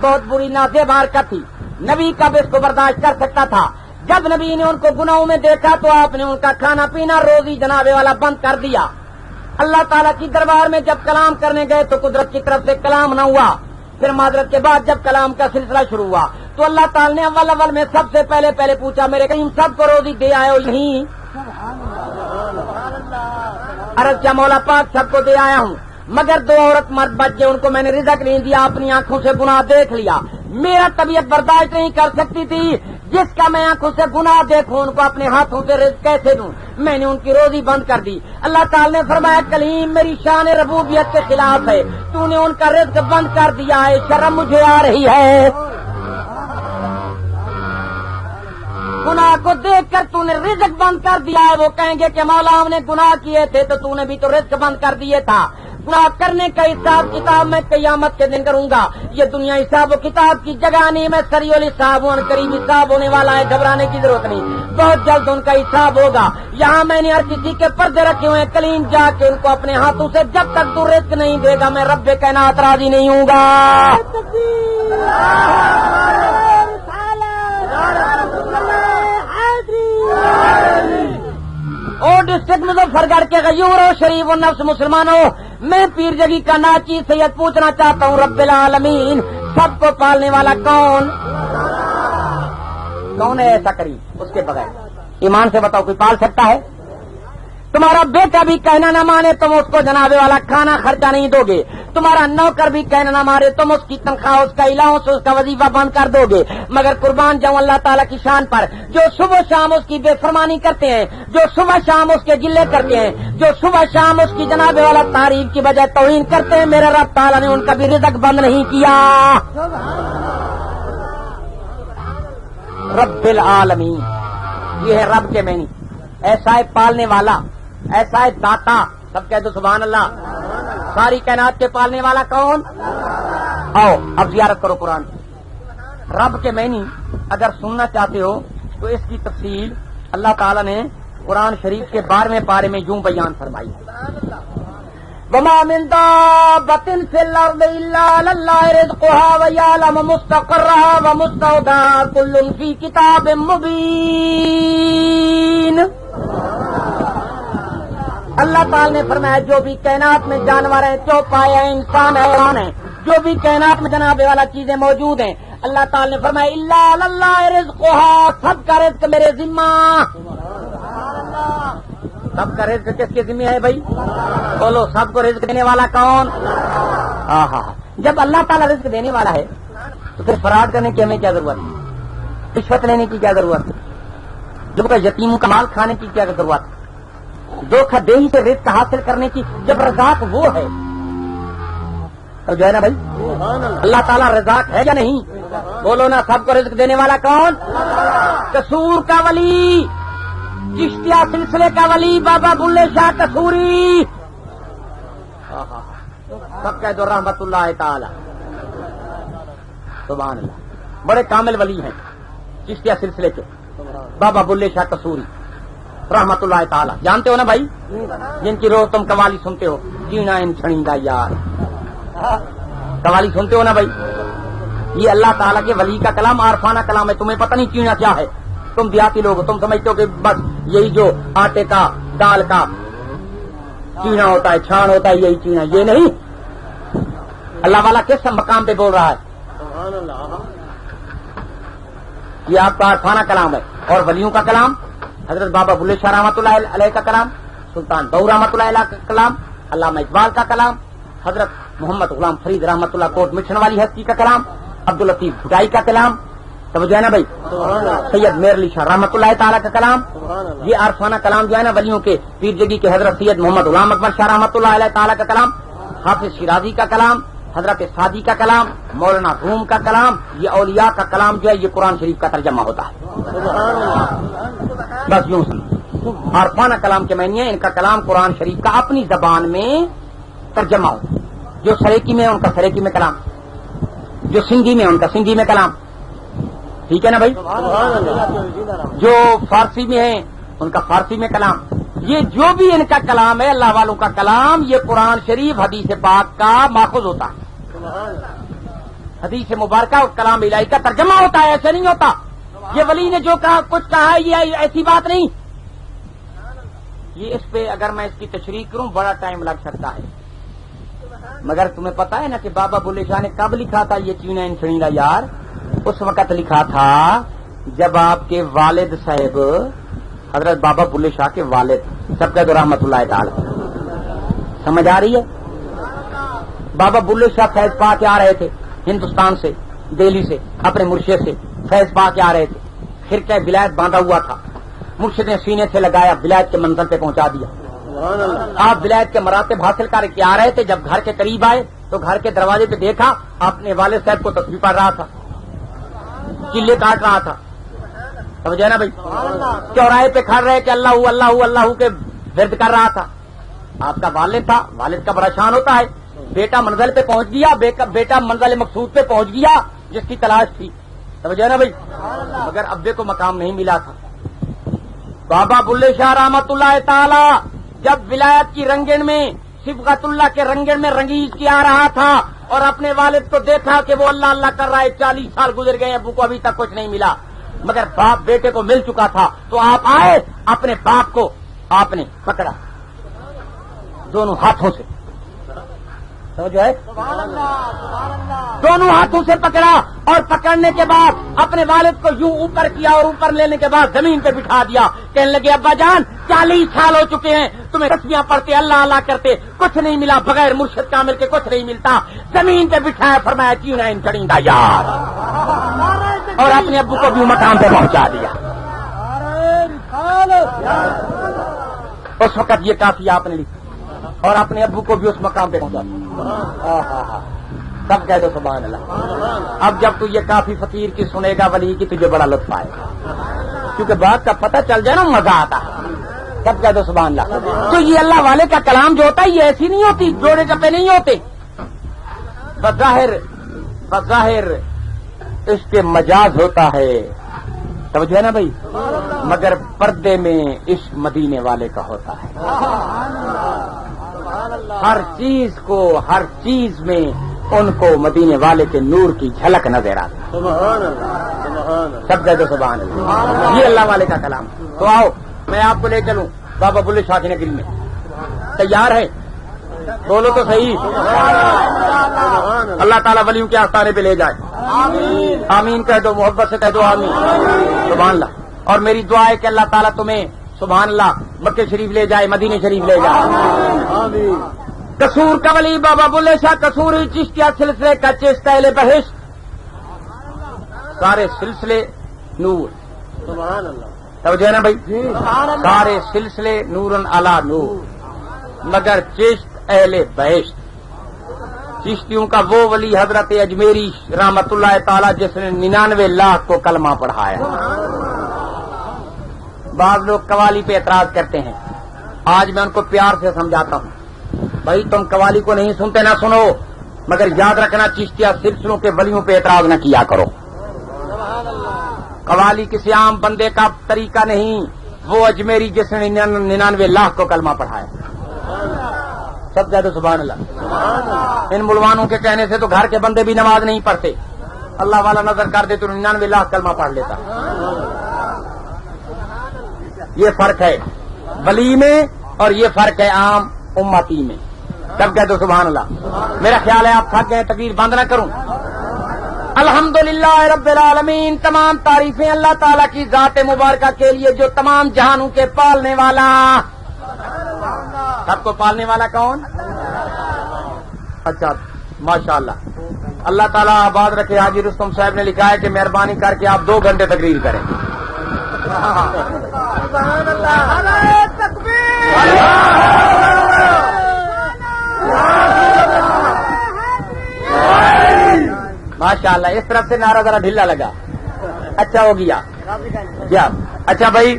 بہت بری نازیب حرکت تھی، نبی کب اس کو برداشت کر سکتا تھا؟ جب نبی نے ان کو گناہوں میں دیکھا تو آپ نے ان کا کھانا پینا روزی جناب والا بند کر دیا۔ اللہ تعالیٰ کی دربار میں جب کلام کرنے گئے تو قدرت کی طرف سے کلام نہ ہوا، پھر معذرت کے بعد جب کلام کا سلسلہ شروع ہوا تو اللہ تعالیٰ نے اول میں سب سے پہلے پوچھا میرے کریم سب کو روزی دے آئے ہو؟ نہیں۔ عرض کیا مولا پاک سب کو دے آیا ہوں، مگر 2 عورت مرد بچ گئے، ان کو میں نے رزق نہیں دیا، اپنی آنکھوں سے گناہ دیکھ لیا، میرا طبیعت برداشت نہیں کر سکتی تھی، جس کا میں آنکھوں سے گناہ دیکھوں ان کو اپنے ہاتھوں سے رزق کیسے دوں؟ میں نے ان کی روزی بند کر دی۔ اللہ تعالی نے فرمایا کلیم میری شان ربوبیت کے خلاف ہے، تو نے ان کا رزق بند کر دیا ہے، شرم مجھے آ رہی ہے۔ گناہ کو دیکھ کر تو نے رزق بند کر دیا ہے، وہ کہیں گے کہ مولا ہم نے گناہ کیے تھے تو نے بھی تو رزق بند کر دیے تھا۔ گناہ کرنے کا حساب کتاب میں قیامت کے دن کروں گا، یہ دنیا حساب و کتاب کی جگہ نہیں، میں سری الحساب ہوں، قریب حساب ہونے والا ہے، گھبرانے کی ضرورت نہیں، بہت جلد ان کا حساب ہوگا۔ یہاں میں نے ہر کسی کے پردے رکھے ہوئے، کلیم جا کے ان کو اپنے ہاتھوں سے جب تک تو رزق نہیں دے گا میں رب کائنات راضی نہیں ہوں گا۔ اور ڈسٹرکٹ مظفر گڑھ کے غیور و شریف و نفس مسلمانوں، میں پیر جگی کا ناچی سید پوچھنا چاہتا ہوں رب العالمین سب کو پالنے والا کون ہے؟ ایسا کریم اس کے بغیر ایمان سے بتاؤ کوئی پال سکتا ہے؟ تمہارا بیٹا بھی کہنا نہ مانے تم اس کو جناب والا کھانا خرچہ نہیں دو گے، تمہارا نوکر بھی کہنا نہ مارے تم اس کی تنخواہ، اس کا الاؤنس، اس کا وظیفہ بند کر دو گے، مگر قربان جاؤں اللہ تعالیٰ کی شان پر جو صبح شام اس کی بے فرمانی کرتے ہیں، جو صبح شام اس کے گلے کرتے ہیں، جو صبح شام اس کی جناب والا تعریف کی بجائے توہین کرتے ہیں، میرے رب تعالیٰ نے ان کا بھی رزق بند نہیں کیا۔ رب العالمین یہ ہے رب کے معنی، ایسا ہے پالنے والا، ایسا ہے داتا، سب کہہ دو سبحان اللہ۔ ساری کائنات کے پالنے والا کون؟ آؤ اب زیارت کرو قرآن کی۔ رب کے معنی اگر سننا چاہتے ہو تو اس کی تفصیل اللہ تعالی نے قرآن شریف کے 12ویں پارے میں یوں بیان فرمائی ہے، وَمَا مِن دَابَّةٍ فِي الْأَرْضِ إِلَّا عَلَى اللَّهِ رِزْقُهَا وَيَعْلَمُ مُسْتَقَرَّهَا وَمُسْتَوْدَعَهَا كُلٌّ فِي كِتَابٍ مُبِينٍ۔ اللہ تعالی نے فرمایا جو بھی کائنات میں جانور ہیں، چوپائے ہیں، انسان ہے، جو بھی کائنات میں جناب والا چیزیں موجود ہیں، اللہ تعالی نے فرمایا الا اللہ رزقها، سب کا رزق میرے ذمہ. سب کا رزق کس کے ذمہ ہے بھائی؟ بولو سب کو رزق دینے والا کون؟ جب اللہ تعالیٰ رزق دینے والا ہے تو پھر فراڈ کرنے کی ہمیں کیا ضرورت ہے؟ رشوت لینے کی کیا ضرورت ہے؟ جب کا یتیموں کا مال کھانے کی کیا ضرورت ہے؟ دھوکہ دہی سے رزق حاصل کرنے کی، جب رزاق وہ ہے تو جو ہے نا بھائی اللہ تعالیٰ رزاق ہے یا نہیں؟ بولو نا سب کو رزق دینے والا کون؟ قصور کا ولی، چشتیہ سلسلے کا ولی بابا بلے شاہ قصوری. سب کہہ دو رحمت اللہ تعالی. سبحان اللہ. بڑے کامل ولی ہیں چشتیہ سلسلے کے بابا بلے شاہ قصوری رحمت اللہ تعالی. جانتے ہو نا بھائی جن کی روز تم قوالی سنتے ہو، جینا ان چھڑیندہ یار، قوالی سنتے ہو نا بھائی؟ یہ اللہ تعالیٰ کے ولی کا کلام، عارفانہ کلام ہے. تمہیں پتہ نہیں چینا کیا ہے. تم دیہاتی لوگ تم سمجھتے ہو کہ بس یہی جو آٹے کا دال کا چینا ہوتا ہے، چھان ہوتا ہے، یہی چینا. یہ نہیں. اللہ والا کس مقام پہ بول رہا ہے؟ یہ آپ کا عارفانہ کلام ہے. اور ولیوں کا کلام حضرت بابا بلے شاہ رحمۃ اللہ علیہ کا کلام، سلطان بہو رحمۃ اللہ علیہ کا کلام، علامہ اقبال کا کلام، حضرت محمد غلام فرید رحمۃ اللہ کوٹ مشن والی ہستی کا کلام، عبداللطیف بھٹائی کا کلام، سمجھ ہے نا بھائی، سید میر علی شاہ رحمۃ اللہ تعالیٰ کا کلام. یہ عارفانہ کلام جو ہے نا ولیوں کے، پیر جگی کے حضرت سید محمد غلام اکبر شاہ رحمۃ اللہ علیہ تعالیٰ کا کلام، حافظ شیرازی کا کلام، حضرت سعدی کا کلام، مولانا روم کا کلام. یہ اولیاء کا کلام جو ہے یہ قرآن شریف کا ترجمہ ہوتا ہے. بس یوں سن. عارفانہ کلام کے معنی ہے ان کا کلام قرآن شریف کا اپنی زبان میں ترجمہ ہو. جو سریکی میں ان کا سریکی میں کلام، جو سندھی میں ان کا سندھی میں کلام. ٹھیک ہے نا بھائی؟ جو فارسی میں ہے ان کا فارسی میں کلام. یہ جو بھی ان کا کلام ہے اللہ والوں کا کلام، یہ قرآن شریف حدیث پاک کا ماخوذ ہوتا ہے. حدیث مبارکہ اور کلام الہی کا ترجمہ ہوتا ہے. ایسے نہیں ہوتا یہ ولی نے جو کہا کچھ کہا ہے، یہ ایسی بات نہیں. یہ اس پہ اگر میں اس کی تشریح کروں بڑا ٹائم لگ سکتا ہے. مگر تمہیں پتا ہے نا کہ بابا بلے شاہ نے کب لکھا تھا یہ چینا ان چھڑیندہ یار؟ اس وقت لکھا تھا جب آپ کے والد صاحب حضرت بابا بلے شاہ کے والد سب کا رحمت اللہ تعالی. سمجھ آ رہی ہے؟ بابا بلے شاہ فیض پا کے آ رہے تھے ہندوستان سے، دہلی سے، اپنے مرشد سے فیض پا کے آ رہے تھے. خرقہ ولایت باندھا ہوا تھا، مرشد نے سینے سے لگایا، ولایت کے منزل پہ پہنچا دیا. آپ ولایت کے مراتب حاصل کر کے آ رہے تھے. جب گھر کے قریب آئے تو گھر کے دروازے پہ دیکھا اپنے والد صاحب کو تسبیح پڑھ رہا تھا، چلے کاٹ رہا تھا. سمجھے نا بھائی؟ چوراہے پہ کھڑ رہے کہ اللہ اللہ اللہ کے ورد کر رہا تھا. آپ کا والد تھا، والد کا بڑا شان ہوتا ہے. بیٹا منزل پہ پہنچ گیا، بیٹا منزل مقصود پہ پہنچ گیا جس کی تلاش تھی. سمجھے نا بھائی؟ مگر ابے کو مقام نہیں ملا تھا. بابا بلے شاہ رحمت اللہ تعالی جب ولایت کی رنگن میں، صبغت اللہ کے رنگن میں رنگیز کیا رہا تھا اور اپنے والد کو دیکھا کہ وہ اللہ اللہ کر رہا ہے. 40 سال گزر گئے، ابو کو ابھی تک کچھ نہیں ملا. مگر باپ بیٹے کو مل چکا تھا تو آپ آئے، اپنے باپ کو آپ نے پکڑا دونوں ہاتھوں سے. جو ہے دونوں ہاتھوں سے پکڑا اور پکڑنے کے بعد اپنے والد کو یوں اوپر کیا اور اوپر لینے کے بعد زمین پہ بٹھا دیا. کہنے لگے ابا جان 40 سال ہو چکے ہیں، تمہیں تسبیحاں پڑھتے اللہ اللہ کرتے کچھ نہیں ملا، بغیر مرشد کامل کے کچھ نہیں ملتا. زمین پہ بٹھایا، فرمایا چینا ان چھڑیندہ یار، اور اپنے ابو کو بھی مقام پہ پہنچا دیا. اس وقت یہ کافی آپ نے لکھا اور اپنے ابو کو بھی اس مقام پہ پہنچا دیا. سب کہہ دو سبحان اللہ. اب جب تو یہ کافی فقیر کی سنے گا ولی کی تجھے بڑا لطف آئے گا، کیونکہ بات کا پتہ چل جائے نا مزہ آتا ہے. سب کہہ دو سبحان اللہ. تو یہ اللہ والے کا کلام جو ہوتا ہے یہ ایسی نہیں ہوتی، جوڑے چپے نہیں ہوتے. بظاہر اس کے مجاز ہوتا ہے، سمجھے نا بھائی، مگر پردے میں عشق مدینے والے کا ہوتا ہے. ہر چیز میں ان کو مدینے والے کے نور کی جھلک نظر آتی. سب کہہ دو سبحان اللہ. یہ اللہ والے کا کلام. تو آؤ میں آپ کو لے چلوں بابا بلے شاہ کی نگری میں. تیار ہے؟ بولو تو صحیح. اللہ تعالیٰ ولیوں کے آستانے پہ لے جائے. آمین آمین کہہ دو، محبت سے کہہ دو آمین۔ سبحان اللہ۔ اور میری دعا ہے کہ اللہ تعالیٰ تمہیں سبحان اللہ مکہ شریف لے جائے، مدینے شریف لے جائے۔ آمین قصور کا ولی بابا بلے شاہ قصوری چشتیہ سلسلے کا چشتہ اہل بہشت، سارے سلسلے نور۔ سبحان اللہ توجہ ہے نا بھائی؟ سبحان اللہ سارے سلسلے نورن علی نور، مگر چشت اہل بہشت۔ چشتیوں کا وہ ولی حضرت اجمیری رحمت اللہ تعالی جس نے 99 لاکھ کو کلمہ پڑھایا۔ بعض لوگ قوالی پہ اعتراض کرتے ہیں، آج میں ان کو پیار سے سمجھاتا ہوں، بھائی تم قوالی کو نہیں سنتے نہ سنو، مگر یاد رکھنا چشتیہ سلسلوں کے ولیوں پہ اعتراض نہ کیا کرو۔ قوالی کسی عام بندے کا طریقہ نہیں، وہ اجمیری جس نے 99 لاکھ کو کلمہ پڑھایا۔ سب کہہ دو سبحان اللہ۔ ان ملوانوں کے کہنے سے تو گھر کے بندے بھی نماز نہیں پڑھتے، اللہ والا نظر کر دے تو 99 لاکھ کلمہ پڑھ لیتا۔ یہ فرق ہے ولی میں اور یہ فرق ہے عام امتی میں۔ سب کہہ دو سبحان اللہ۔ میرا خیال ہے آپ تھک گئے، تقریر بند نہ کروں۔ الحمدللہ رب العالمین، تمام تعریفیں اللہ تعالیٰ کی ذات مبارکہ کے لیے جو تمام جہانوں کے پالنے والا۔ سب کو پالنے والا کون؟ اچھا ماشاءاللہ، اللہ تعالیٰ آباد رکھے۔ حاجی رستم صاحب نے لکھا ہے کہ مہربانی کر کے آپ 2 گھنٹے تقریر کریں۔ سبحان اللہ نعرہ تکبیر ماشاءاللہ، اس طرف سے نعرہ ذرا ڈھیلا لگا، اچھا ہو گیا کیا؟ اچھا بھائی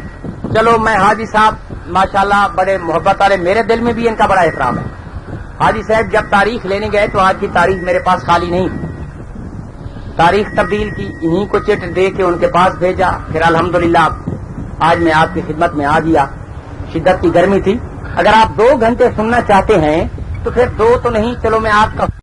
چلو، میں حاجی صاحب ماشاءاللہ بڑے محبت والے، میرے دل میں بھی ان کا بڑا احترام ہے۔ حاجی صاحب جب تاریخ لینے گئے تو آج کی تاریخ میرے پاس خالی نہیں، تاریخ تبدیل کی، انہیں کو چٹ دے کے ان کے پاس بھیجا، پھر الحمدللہ آج میں آپ کی خدمت میں آ گیا۔ شدت کی گرمی تھی، اگر آپ 2 گھنٹے سننا چاہتے ہیں تو پھر 2 تو نہیں، چلو میں آپ کا